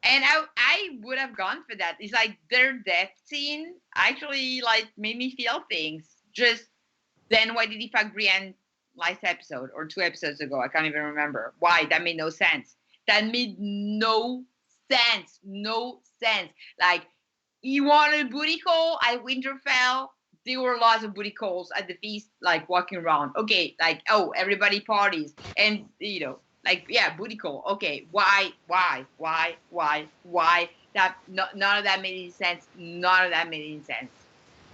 C: And I would have gone for that. It's like their death scene actually like made me feel things. Just then why did he fuck Brienne last episode or 2 episodes ago. I can't even remember. Why? That made no sense. That made no sense. No sense. Like, he wanted a booty call at Winterfell. There were lots of booty calls at the feast, like walking around. Okay, like, oh, everybody parties. And, you know, like, yeah, booty call. Okay, why? That none of that made any sense. None of that made any sense.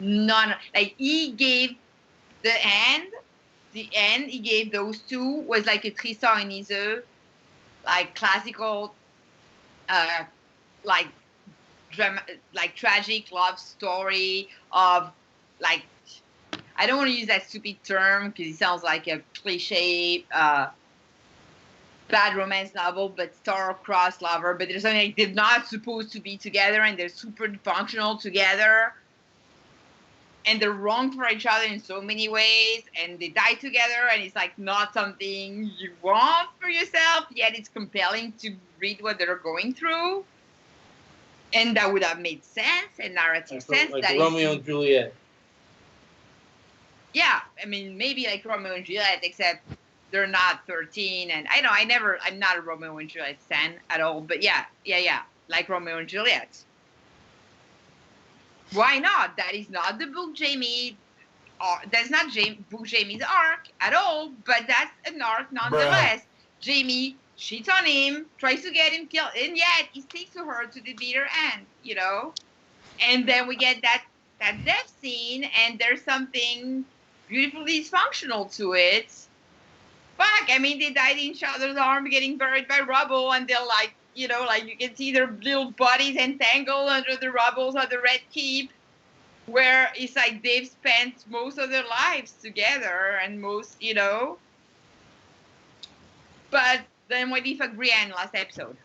C: None. Like, he gave the end he gave those two was like a Tristan and Isolde, like classical, like like tragic love story of, like, I don't want to use that stupid term because it sounds like a cliche bad romance novel, but star-crossed lover. But there's something like they're not supposed to be together and they're super functional together. And they're wrong for each other in so many ways, and they die together, and it's like not something you want for yourself, yet it's compelling to read what they're going through. And that would have made sense and narrative sense.
D: Like
C: that
D: Romeo and Juliet.
C: Yeah, I mean, maybe like Romeo and Juliet, except they're not 13, and I'm not a Romeo and Juliet fan at all, but yeah, like Romeo and Juliet. Why not? That is not the book Jamie. That's not book Jamie's arc at all. But that's an arc nonetheless. Jamie cheats on him, tries to get him killed, and yet he sticks to her to the bitter end. You know, and then we get that death scene, and there's something beautifully dysfunctional to it. Fuck! I mean, they died in each other's arms, getting buried by rubble, and they're like, you know, like you can see their little bodies entangled under the rubbles of the Red Keep, where it's like they've spent most of their lives together and most, you know. But then what if Brienne last episode?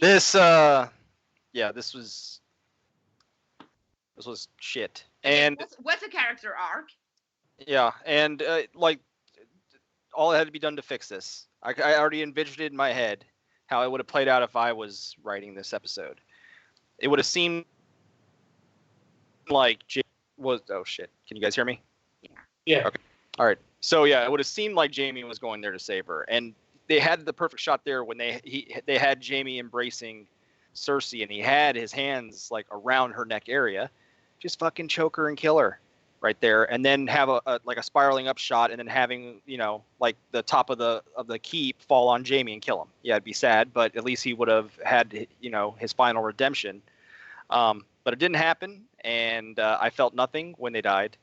E: This was shit. And
C: what's a character arc?
E: Yeah, and like, all that had to be done to fix this. I already envisioned it in my head how it would have played out if I was writing this episode. It would have seemed like oh shit. Can you guys hear me?
D: Yeah.
E: Okay. All right. So yeah, it would have seemed like Jamie was going there to save her, and they had the perfect shot there when they had Jamie embracing Cersei, and he had his hands like around her neck area. Just fucking choke her and kill her right there, and then have a spiraling up shot, and then having, you know, like the top of the keep fall on Jamie and kill him. Yeah, it'd be sad, but at least he would have had, you know, his final redemption. But it didn't happen, and I felt nothing when they died.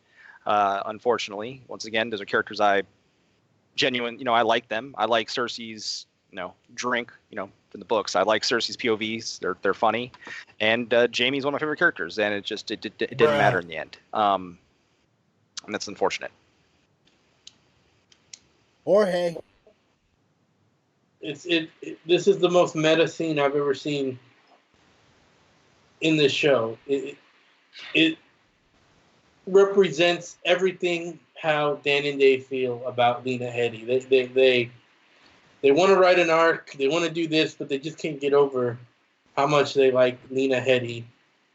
E: Unfortunately, once again, those are characters I like them. I like Cersei's, you know, drink, you know, from the books. I like Cersei's POVs. They're funny, and Jamie's one of my favorite characters. And it didn't matter in the end. And that's unfortunate.
B: Jorge.
D: This is the most meta scene I've ever seen in this show. It represents everything how Dan and Dave feel about Lena Headey. They want to write an arc, they want to do this, but they just can't get over how much they like Lena Headey.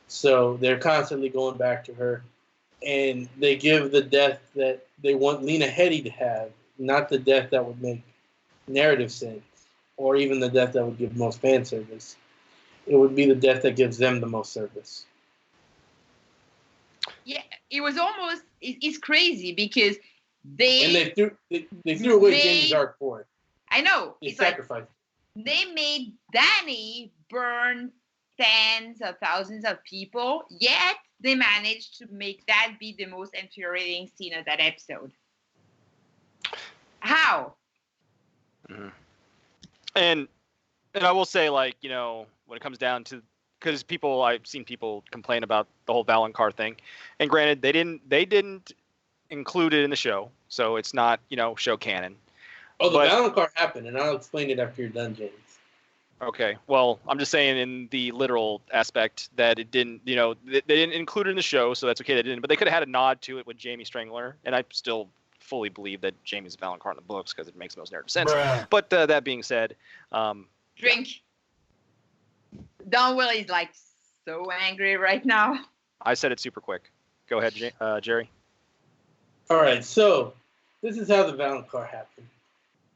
D: So they're constantly going back to her. And they give the death that they want Lena Headey to have, not the death that would make narrative sense, or even the death that would give most fan service. It would be the death that gives them the most service.
C: Yeah, it was almost, it's crazy because they
D: threw away Jamie's arc for it.
C: I know.
D: It's sacrificed.
C: Like they made Dany burn tens of thousands of people, yet they managed to make that be the most infuriating scene of that episode. How?
E: Mm-hmm. And I will say, like, you know, when it comes down to, because I've seen people complain about the whole Valonqar thing, and granted, they didn't include it in the show, so it's not, you know, show canon.
D: Oh, the Valonqar happened, and I'll explain it after you're done, James.
E: Okay, well, I'm just saying in the literal aspect that it didn't, you know, they didn't include it in the show, so that's okay. They didn't, but they could have had a nod to it with Jaime Strangler, and I still fully believe that Jaime's a Valonqar in the books because it makes the most narrative sense.
D: Bruh.
E: But that being said,
C: Drink. Don Will is like so angry right now.
E: I said it super quick. Go ahead, Jerry.
D: All right, so this is how the Valonqar happened.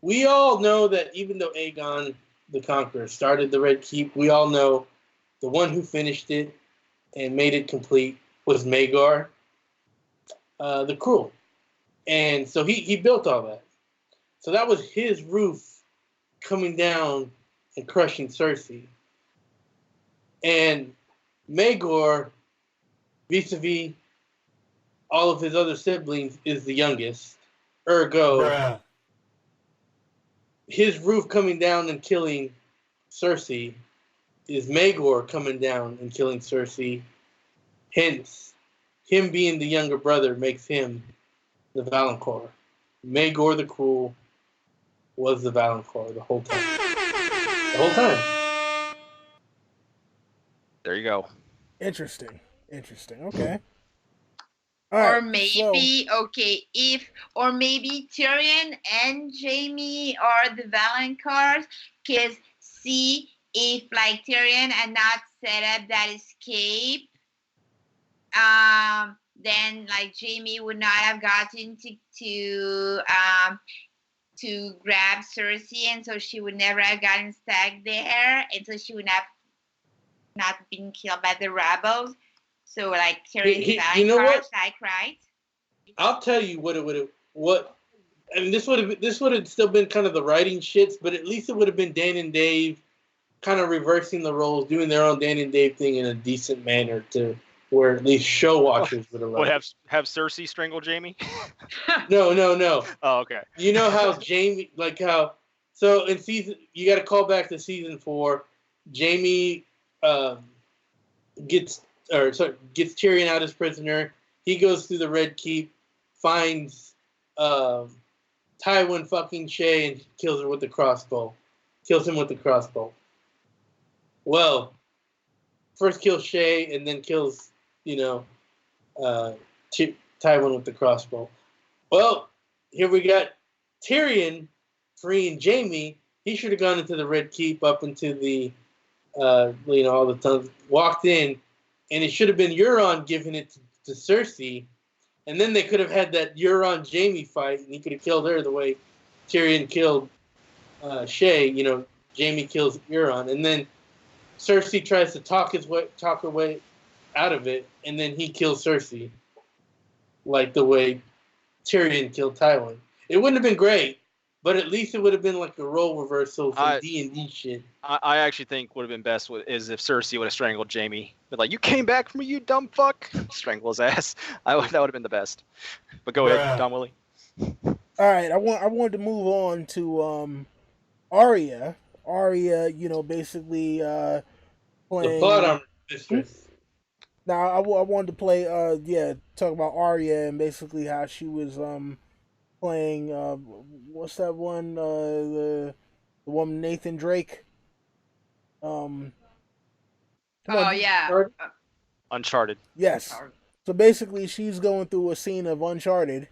D: We all know that even though Aegon the Conqueror started the Red Keep, we all know the one who finished it and made it complete was Maegor the Cruel. And so he built all that. So that was his roof coming down and crushing Cersei. And Maegor, vis-a-vis all of his other siblings, is the youngest. Ergo, his roof coming down and killing Cersei is Maegor coming down and killing Cersei. Hence, him being the younger brother makes him the Valonqar. Maegor the Cruel was the Valonqar the whole time. The whole time.
E: There you go.
B: Interesting. Okay.
C: Or maybe or maybe Tyrion and Jaime are the Valonqars, because see if like Tyrion had not set up that escape, then like Jaime would not have gotten to grab Cersei, and so she would never have gotten stuck there, and so she would not been killed by the rebels. So like Tyrion's
D: you know what?
C: like, right?
D: I'll tell you and this would have still been kind of the writing shits, but at least it would have been Dan and Dave kind of reversing the roles, doing their own Dan and Dave thing in a decent manner to where at least show watchers would have liked.
E: Would have Cersei strangle Jaime?
D: No.
E: Oh, okay.
D: You know how Jaime, so in season, you got to call back to season 4. Jaime gets Tyrion out as prisoner. He goes through the Red Keep, finds Tywin fucking Shay, and kills her with the crossbow. Kills him with the crossbow. Well, first kills Shay, and then kills, Tywin with the crossbow. Well, here we got Tyrion freeing Jaime. He should have gone into the Red Keep up into the, all the tons, walked in, and it should have been Euron giving it to Cersei, and then they could have had that Euron-Jaime fight, and he could have killed her the way Tyrion killed Shay. Jaime kills Euron, and then Cersei tries to talk her way out of it, and then he kills Cersei, like the way Tyrion killed Tywin. It wouldn't have been great, but at least it would have been like a role reversal for D&D shit.
E: I actually think would have been best is if Cersei would have strangled Jaime. But like, you came back from me, you dumb fuck. Strangle his ass. That would have been the best. But go ahead, Don Willie.
B: All right, I wanted to move on to Arya. Arya, basically playing.
D: The plot on mistress.
B: Now I wanted to play. Talk about Arya and basically how she was playing. What's that one? The woman Nathan Drake.
E: Uncharted.
B: Yes. So basically, she's going through a scene of Uncharted,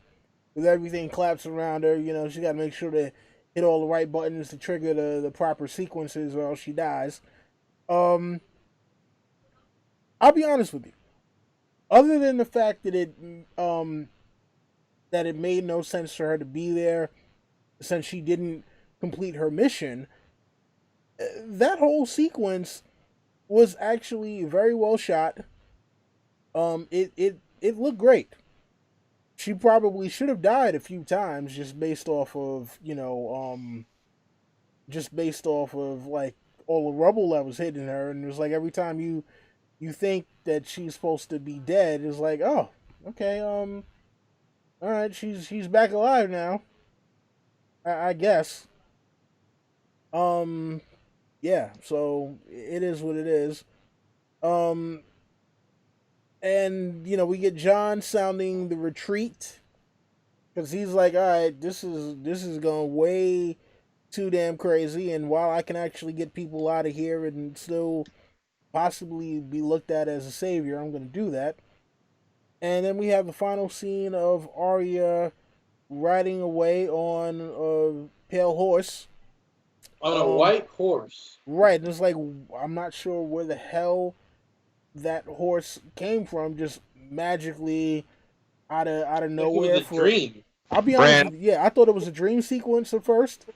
B: with everything collapsed around her. She got to make sure to hit all the right buttons to trigger the proper sequences, or else she dies. I'll be honest with you. Other than the fact that it made no sense for her to be there, since she didn't complete her mission, that whole sequence was actually very well shot. It looked great. She probably should have died a few times just based off of like all the rubble that was hitting her, and it was like every time you think that she's supposed to be dead, it's like, oh, okay, all right, she's back alive now, I guess. Yeah, so it is what it is. And we get Jon sounding the retreat, because he's like, all right, this is going way too damn crazy, and while I can actually get people out of here and still possibly be looked at as a savior, I'm going to do that. And then we have the final scene of Arya riding away on a pale horse.
D: On a white horse.
B: Right, and it's like, I'm not sure where the hell that horse came from, just magically out of
D: Like it was
B: nowhere.
D: a dream.
B: I'll be honest with you, yeah, I thought it was a dream sequence at first,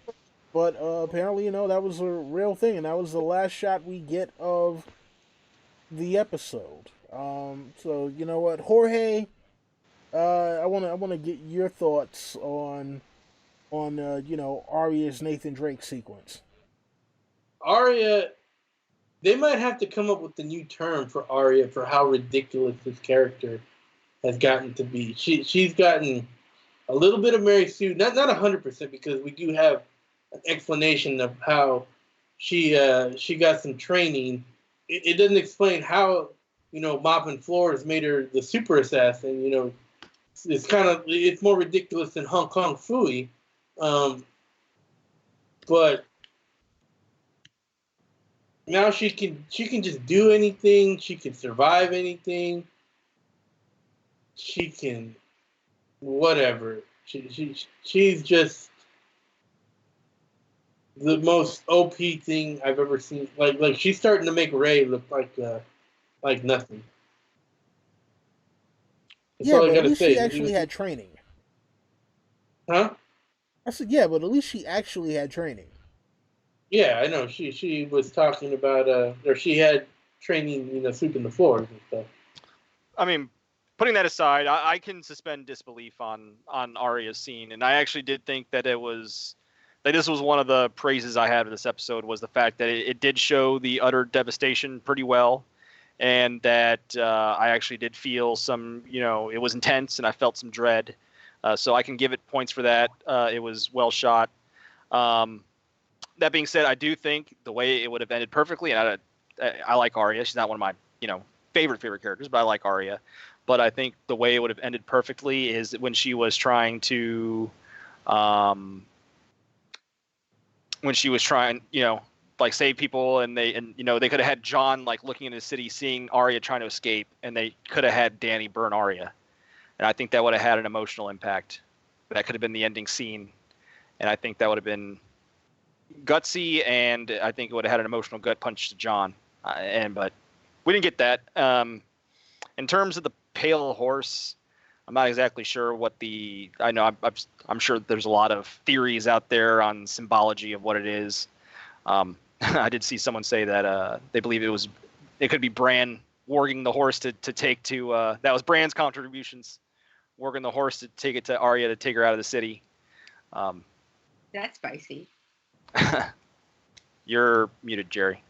B: but apparently, that was a real thing, and that was the last shot we get of the episode. So you know what, Jorge, I wanna get your thoughts on Arya's Nathan Drake sequence.
D: Arya, they might have to come up with a new term for Arya for how ridiculous this character has gotten to be. She's gotten a little bit of Mary Sue, not 100%, because we do have an explanation of how she got some training. It doesn't explain how mopping floors made her the super assassin. It's more ridiculous than Hong Kong Phooey, but now she can just do anything. She can survive anything. She can whatever. She's just the most OP thing I've ever seen. Like she's starting to make Rey look like nothing. That's
B: Yeah,
D: all I
B: but at
D: gotta
B: least
D: say.
B: she actually had training.
D: Huh?
B: I said, yeah, but at least she actually had training.
D: Yeah, I know. She was talking about or she had training, sweeping the floors and stuff.
E: I mean, putting that aside, I can suspend disbelief on Arya's scene, and I actually did think that this was one of the praises I had of this episode, was the fact that it did show the utter devastation pretty well, and that I actually did feel some, it was intense, and I felt some dread. So I can give it points for that. It was well shot. That being said, I do think the way it would have ended perfectly, and I like Arya. She's not one of my, favorite characters, but I like Arya. But I think the way it would have ended perfectly is when she was trying to, save people, and they could have had Jon looking into the city, seeing Arya trying to escape, and they could have had Dany burn Arya, and I think that would have had an emotional impact. That could have been the ending scene, and I think that would have been gutsy, and I think it would have had an emotional gut punch to Jon, but we didn't get that. In terms of the pale horse, I'm not exactly sure what I'm sure there's a lot of theories out there on symbology of what it is. I did see someone say that they believe it could be Bran warging the horse to take to that was Bran's contributions, warging the horse to take it to Arya to take her out of the city.
C: That's spicy.
E: You're muted, Jerry.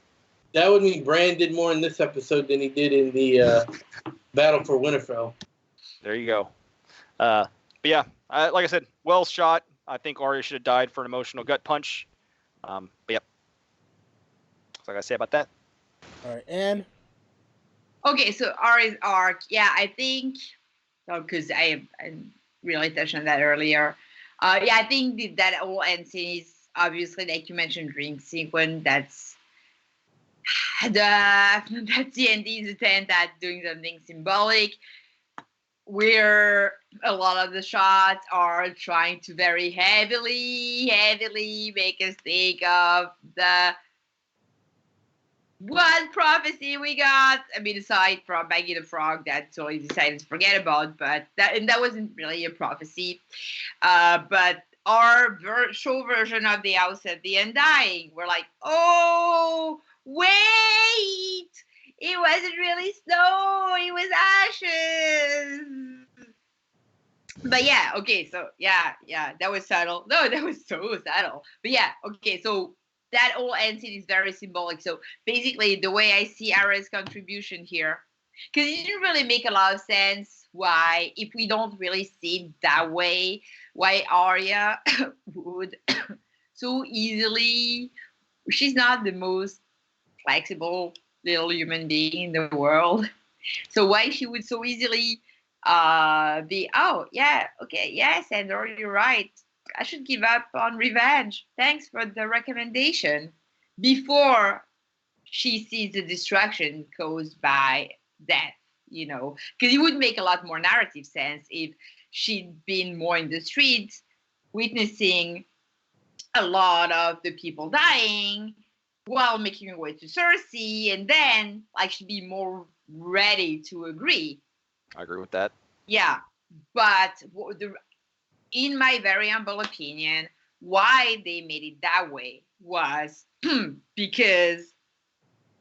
D: That would mean Bran did more in this episode than he did in the Battle for Winterfell.
E: There you go. But yeah, like I said, well shot. I think Arya should have died for an emotional gut punch. But yep. That's what I gotta say about that.
B: All right, and
C: Okay, so Arya's arc. Yeah, I think because I really touched on that earlier. Yeah, I think that whole end scene is obviously, like you mentioned, dream sequence. That's the ending attempt at doing something symbolic, where a lot of the shots are trying to very heavily make us think of the one prophecy we got. I mean, aside from Maggie the Frog, that totally decided to forget about, but that wasn't really a prophecy. But our show version of the House of the Undying, we're like, oh, wait, it wasn't really snow, it was ashes. But yeah, okay, so yeah, that was subtle. No, that was so subtle. But yeah, okay, so that whole end scene is very symbolic. So basically, the way I see Arya's contribution here, because it didn't really make a lot of sense why, if we don't really see it that way, why Arya would so easily, she's not the most flexible little human being in the world. So why she would so easily be, oh, yeah, okay, yes, Andor, you're right. I should give up on revenge. Thanks for the recommendation. Before she sees the destruction caused by death, because it would make a lot more narrative sense if she'd been more in the streets, witnessing a lot of the people dying, while making her way to Cersei, and then like she'd be more ready to agree.
E: I agree with that.
C: Yeah, but in my very humble opinion, why they made it that way was because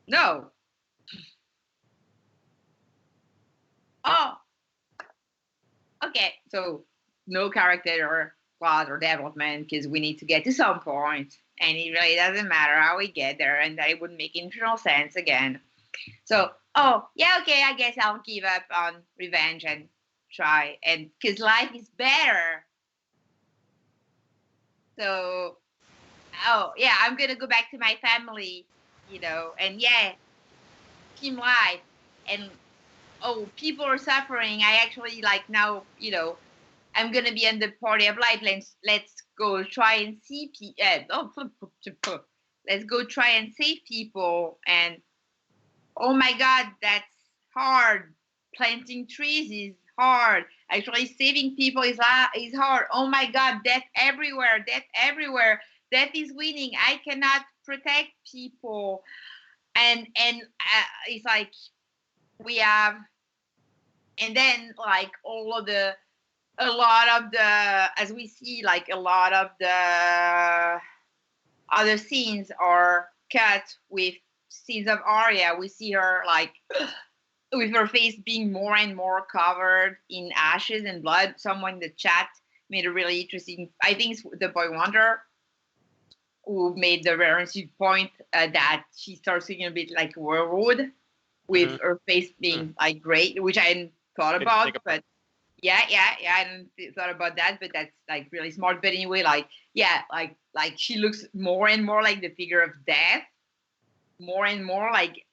C: no. Oh, okay. So no character or plot or development because we need to get to some point, and it really doesn't matter how we get there, and that it would make internal sense again. So, oh yeah, okay. I guess I'll give up on revenge and try, and because life is better. So, oh yeah, I'm gonna go back to my family, and yeah, team life, and oh, people are suffering. I actually like now, I'm gonna be in the party of life. Let's go try and see let's go try and save people. And oh my God, that's hard. Planting trees is hard. Actually, saving people is hard. Oh my God, death everywhere. Death everywhere. Death is winning. I cannot protect people. And it's like we have, and then like a lot of the, as we see, like a lot of the other scenes are cut with scenes of Arya. We see her like with her face being more and more covered in ashes and blood. Someone in the chat made a really interesting, I think it's the Boy Wonder, who made the reference point that she starts looking a bit like werewolf with her face being like gray, which I hadn't thought about, but yeah, I hadn't thought about that, but that's like really smart. But anyway, like she looks more and more like the figure of death, more and more like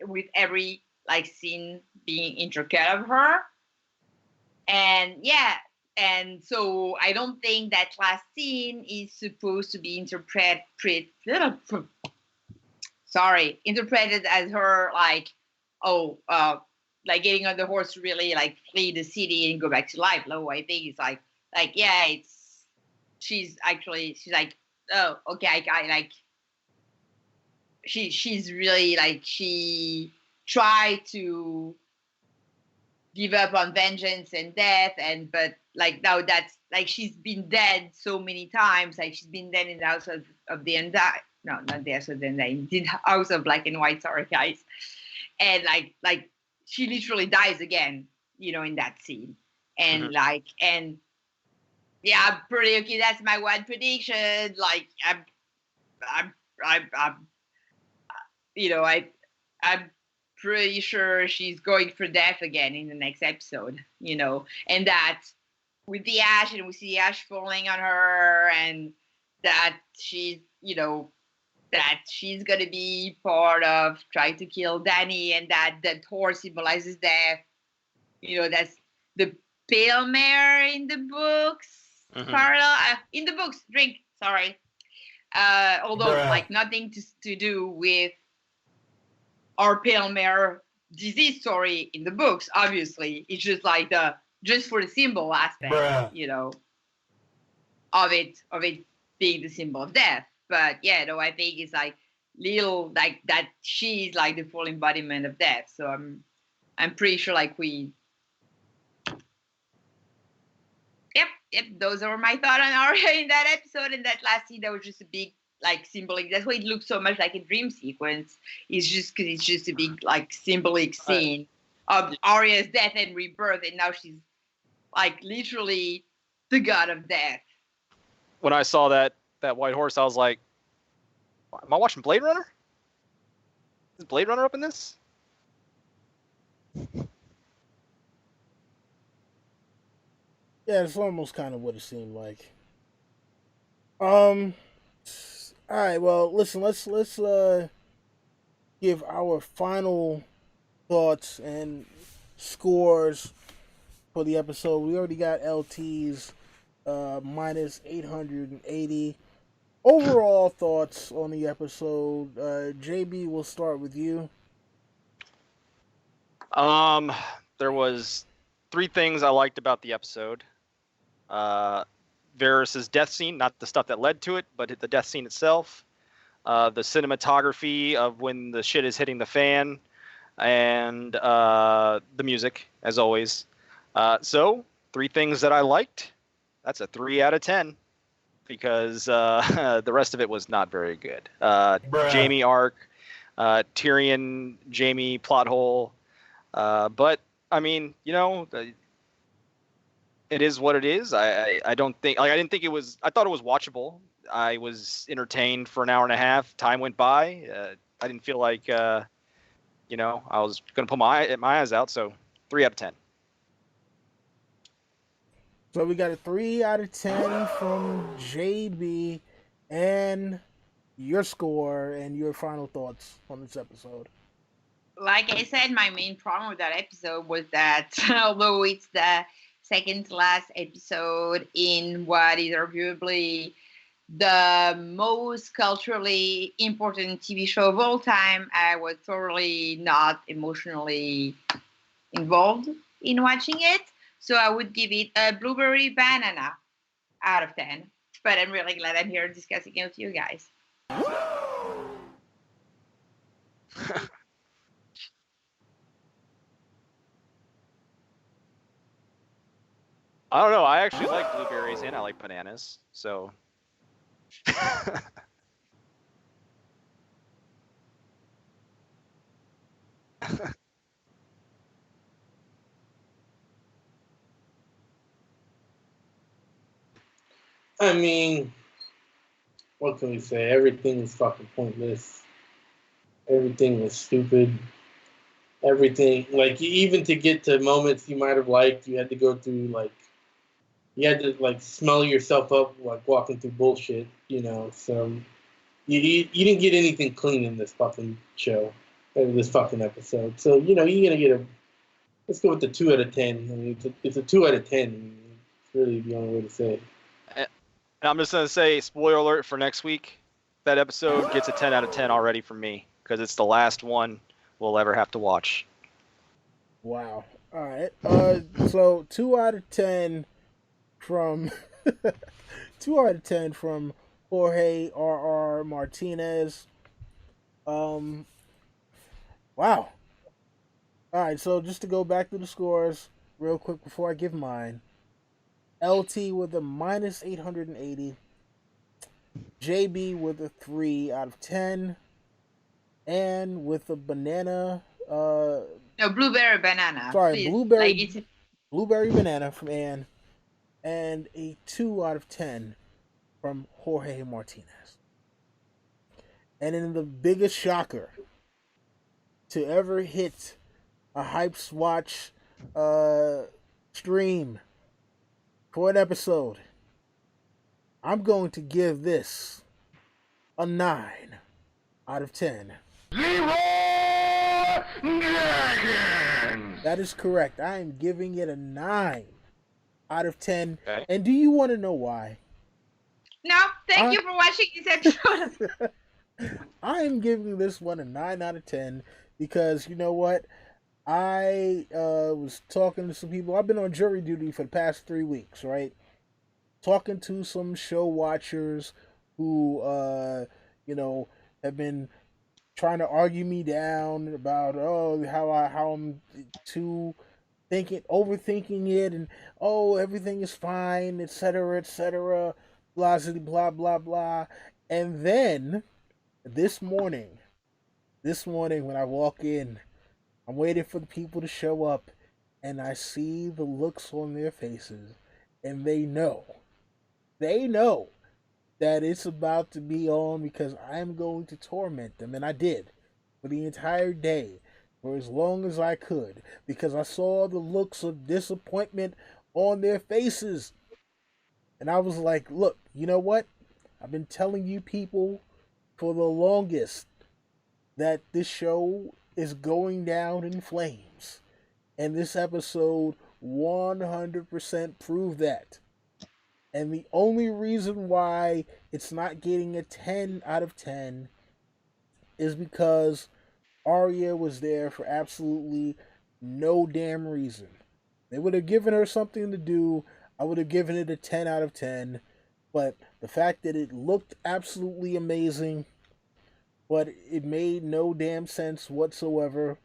C: with every like scene being intricate of her. And yeah, and so I don't think that last scene is supposed to be interpreted as her like, like getting on the horse to really like flee the city and go back to life. No, I think it's like yeah, she's like, oh, okay, I like she's really like, she tried to give up on vengeance and death, but like now that's like she's been dead so many times. Like she's been dead in the house of the Undying. No, not the house of the Undying. The house of Black and White. Sorry, guys. And like she literally dies again, in that scene. And and yeah, I'm pretty okay. That's my one prediction. Like I'm pretty sure she's going for death again in the next episode, and that with the ash, and we see the ash falling on her, and that she's, that she's going to be part of trying to kill Dany, and that horse symbolizes death. That's the pale mare in the books. In the books, drink, sorry. Although, like, nothing to do with our pale mare disease story in the books, obviously. It's just like just for the symbol aspect, of it being the symbol of death. But yeah, no, I think it's like little like that she's like the full embodiment of death. So I'm pretty sure like Yep, those are my thoughts on Arya in that episode. And that last scene, that was just a big like symbolic. That's why it looks so much like a dream sequence. It's just because it's just a big like symbolic scene of Arya's death and rebirth, and now she's like literally the god of death.
E: When I saw that white horse, I was like, am I watching Blade Runner? Is Blade Runner up in this?
B: Yeah, it's almost kind of what it seemed like. All right, well, listen, let's give our final thoughts and scores for the episode. We already got LT's minus 880. Overall thoughts on the episode. JB, we'll start with you.
E: There was 3 things I liked about the episode. Varys' death scene, not the stuff that led to it, but the death scene itself. the cinematography of when the shit is hitting the fan, and the music, as always. So 3 things that I liked. That's a 3 out of 10, because the rest of it was not very good. Jamie arc, Tyrion, Jamie plot hole. But I mean, it is what it is. I don't think, I didn't think it was. I thought it was watchable. I was entertained for an hour and a half. Time went by. I didn't feel like I was gonna put my eyes out. So 3 out of 10.
B: So we got a 3 out of 10 from JB, and your score and your final thoughts on this episode.
C: Like I said, my main problem with that episode was that although it's the second to last episode in what is arguably the most culturally important TV show of all time, I was totally not emotionally involved in watching it. So I would give it a blueberry banana out of 10. But I'm really glad I'm here discussing it with you guys.
E: I don't know. I actually like blueberries and I like bananas. So.
D: I mean, what can we say? Everything was fucking pointless. Everything was stupid. Everything, like, even to get to moments you might have liked, you had to go through, like, you had to, like, smell yourself up, like, walking through bullshit, so you didn't get anything clean in this fucking show, in this fucking episode. So, you're going to get let's go with the 2 out of 10. I mean, it's a 2 out of 10. I mean, it's really the only way to say it.
E: And I'm just going to say, spoiler alert for next week, that episode gets a 10 out of 10 already from me, because it's the last one we'll ever have to watch.
B: Wow. All right. So 2 out of 10 from 2 out of 10 from Jorge R.R. Martinez. Wow. All right. So just to go back to the scores real quick before I give mine. LT with a minus 880. JB with a 3 out of 10. And with a banana.
C: No, blueberry banana.
B: Sorry,
C: please.
B: blueberry banana from Anne. And a 2 out of 10 from Jorge Martinez. And in the biggest shocker to ever hit a Hype's Watch stream for an episode, I'm going to give this a 9 out of 10. That is correct. I am giving it a 9 out of 10.
E: Okay.
B: And do you want to know why?
C: No, thank you for watching this episode.
B: I am giving this one a 9 out of 10 because, you know what? I was talking to some people. I've been on jury duty for the past 3 weeks, right? Talking to some show watchers who, have been trying to argue me down about how I'm too overthinking it, and everything is fine, etc., blah blah blah blah. And then this morning when I walk in, I'm waiting for the people to show up, and I see the looks on their faces, and they know that it's about to be on because I'm going to torment them. And I did for the entire day, for as long as I could, because I saw the looks of disappointment on their faces. And I was like, look, you know what? I've been telling you people for the longest that this show is going down in flames. And this episode 100% proved that. And the only reason why it's not getting a 10 out of 10 is because Arya was there for absolutely no damn reason. They would have given her something to do. I would have given it a 10 out of 10. But the fact that it looked absolutely amazing, but it made no damn sense whatsoever.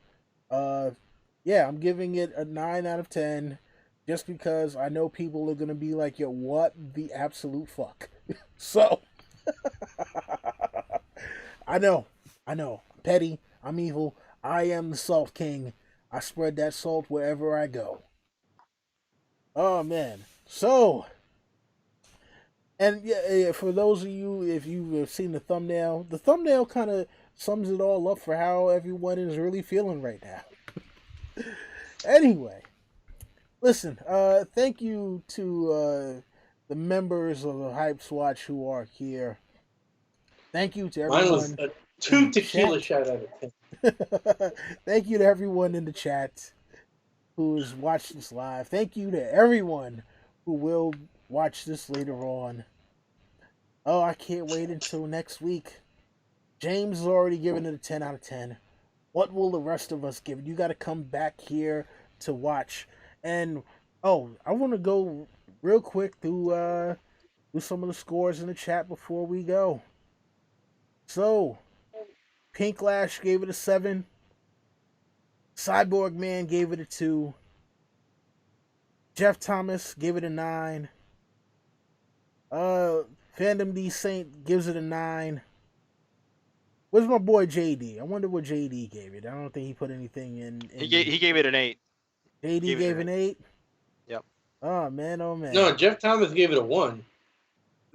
B: Yeah, I'm giving it a 9 out of 10 just because I know people are going to be like, yo, what the absolute fuck? So, I know. I'm petty. I'm evil. I am the Salt King. I spread that salt wherever I go. Oh, man. So, and yeah, for those of you, if you've seen the thumbnail kind of sums it all up for how everyone is really feeling right now. Anyway, listen, thank you to the members of the Hype Swatch who are here. Thank you to
D: Mine was
B: everyone.
D: a 2
B: in the
D: tequila
B: chat.
D: shot out of 10.
B: Thank you to everyone in the chat who's watched this live. Thank you to everyone who will watch this later on. Oh, I can't wait until next week. James has already given it a 10 out of 10. What will the rest of us give it? You got to come back here to watch. And, oh, I want to go real quick through some of the scores in the chat before we go. So, Pink Lash gave it a 7. Cyborg Man gave it a 2. Jeff Thomas gave it a 9. Fandom D Saint gives it a 9. Where's my boy JD? I wonder what JD gave it. I don't think he put anything in.
E: He gave it an 8.
B: JD gave an 8?
E: Yep.
B: Oh, man.
D: No, Jeff Thomas gave it a 1.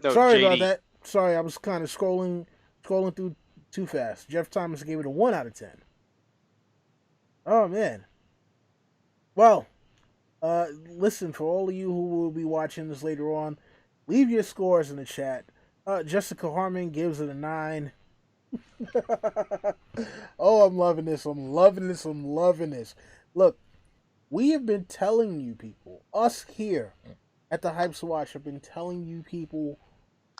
E: No,
B: Sorry
E: JD.
B: about that. Sorry, I was kind of scrolling through too fast. Jeff Thomas gave it a 1 out of 10. Oh, man. Well, listen, for all of you who will be watching this later on, leave your scores in the chat. Jessica Harmon gives it a 9. Oh, I'm loving this. I'm loving this. Look, we have been telling you people, us here at the Hype Watch have been telling you people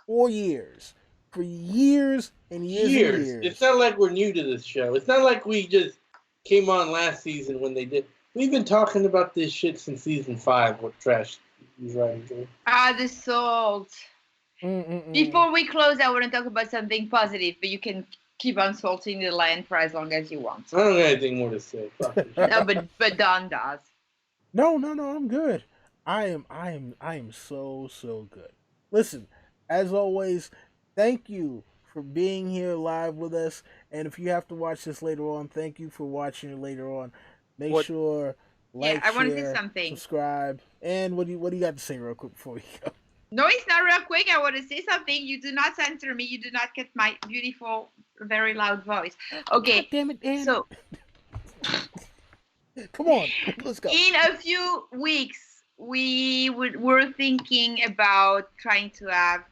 B: for years and years.
D: It's not like we're new to this show. It's not like we just came on last season when they did. We've been talking about this shit since season 5. What trash he's writing to.
C: The salt. Before we close, I want to talk about something positive, but you can keep on salting the land for as long as you want.
D: I don't have anything more to say.
C: No, but Don does.
B: No, I'm good. I am so good. Listen, as always, thank you for being here live with us. And if you have to watch this later on, thank you for watching it later on. Make sure like,
C: I want to
B: share,
C: say something.
B: Subscribe. And what do you got to say real quick before we go?
C: No, it's not real quick. I want to say something. You do not censor me. You do not get my beautiful, very loud voice. Okay.
B: God damn it, Dan.
C: So,
B: come on, let's go.
C: In a few weeks, we're thinking about trying to have,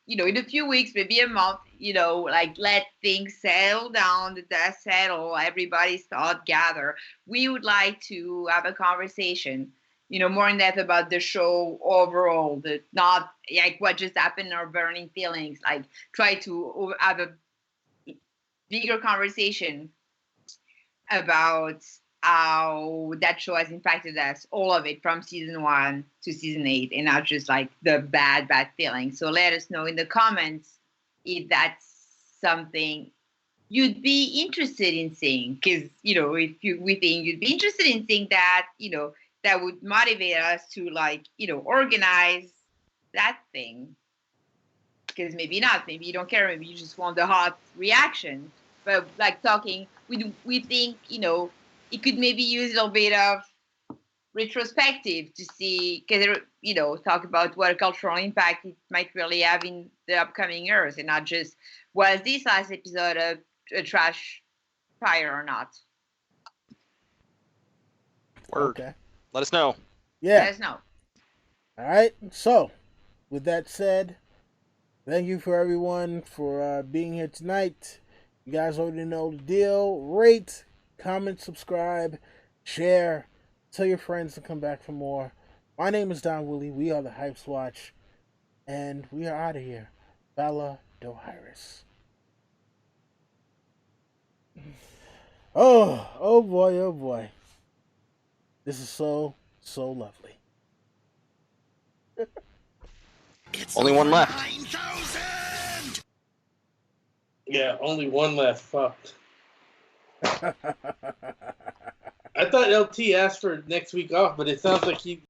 C: in a few weeks, maybe a month, like let things settle down, the dust settle, everybody's thought gather. We would like to have a conversation, more in depth about the show overall, not like what just happened or burning feelings, like try to have a bigger conversation about how that show has impacted us, all of it from season 1 to season 8, and not just like the bad feelings. So let us know in the comments if that's something you'd be interested in seeing, because if we think you'd be interested in seeing that, that would motivate us to organize that thing. Because maybe not, maybe you don't care, maybe you just want the hot reaction. But like talking, we think it could maybe use a little bit of retrospective to see, because talk about what cultural impact it might really have in the upcoming years, and not just was this last episode a trash fire or not.
E: Word.
B: Okay.
E: Let us know.
B: Yeah.
C: Let us know.
B: All right. So, with that said, thank you for everyone for being here tonight. You guys already know the deal. Rate, comment, subscribe, share, tell your friends to come back for more. My name is Don Willie. We are the Hype Watch, and we are out of here. Bella Dohiris. Oh boy. This is so lovely.
E: Only one left.
A: 9,000!
D: Yeah, only one left. Fuck. I thought LT asked for next week off, but it sounds like he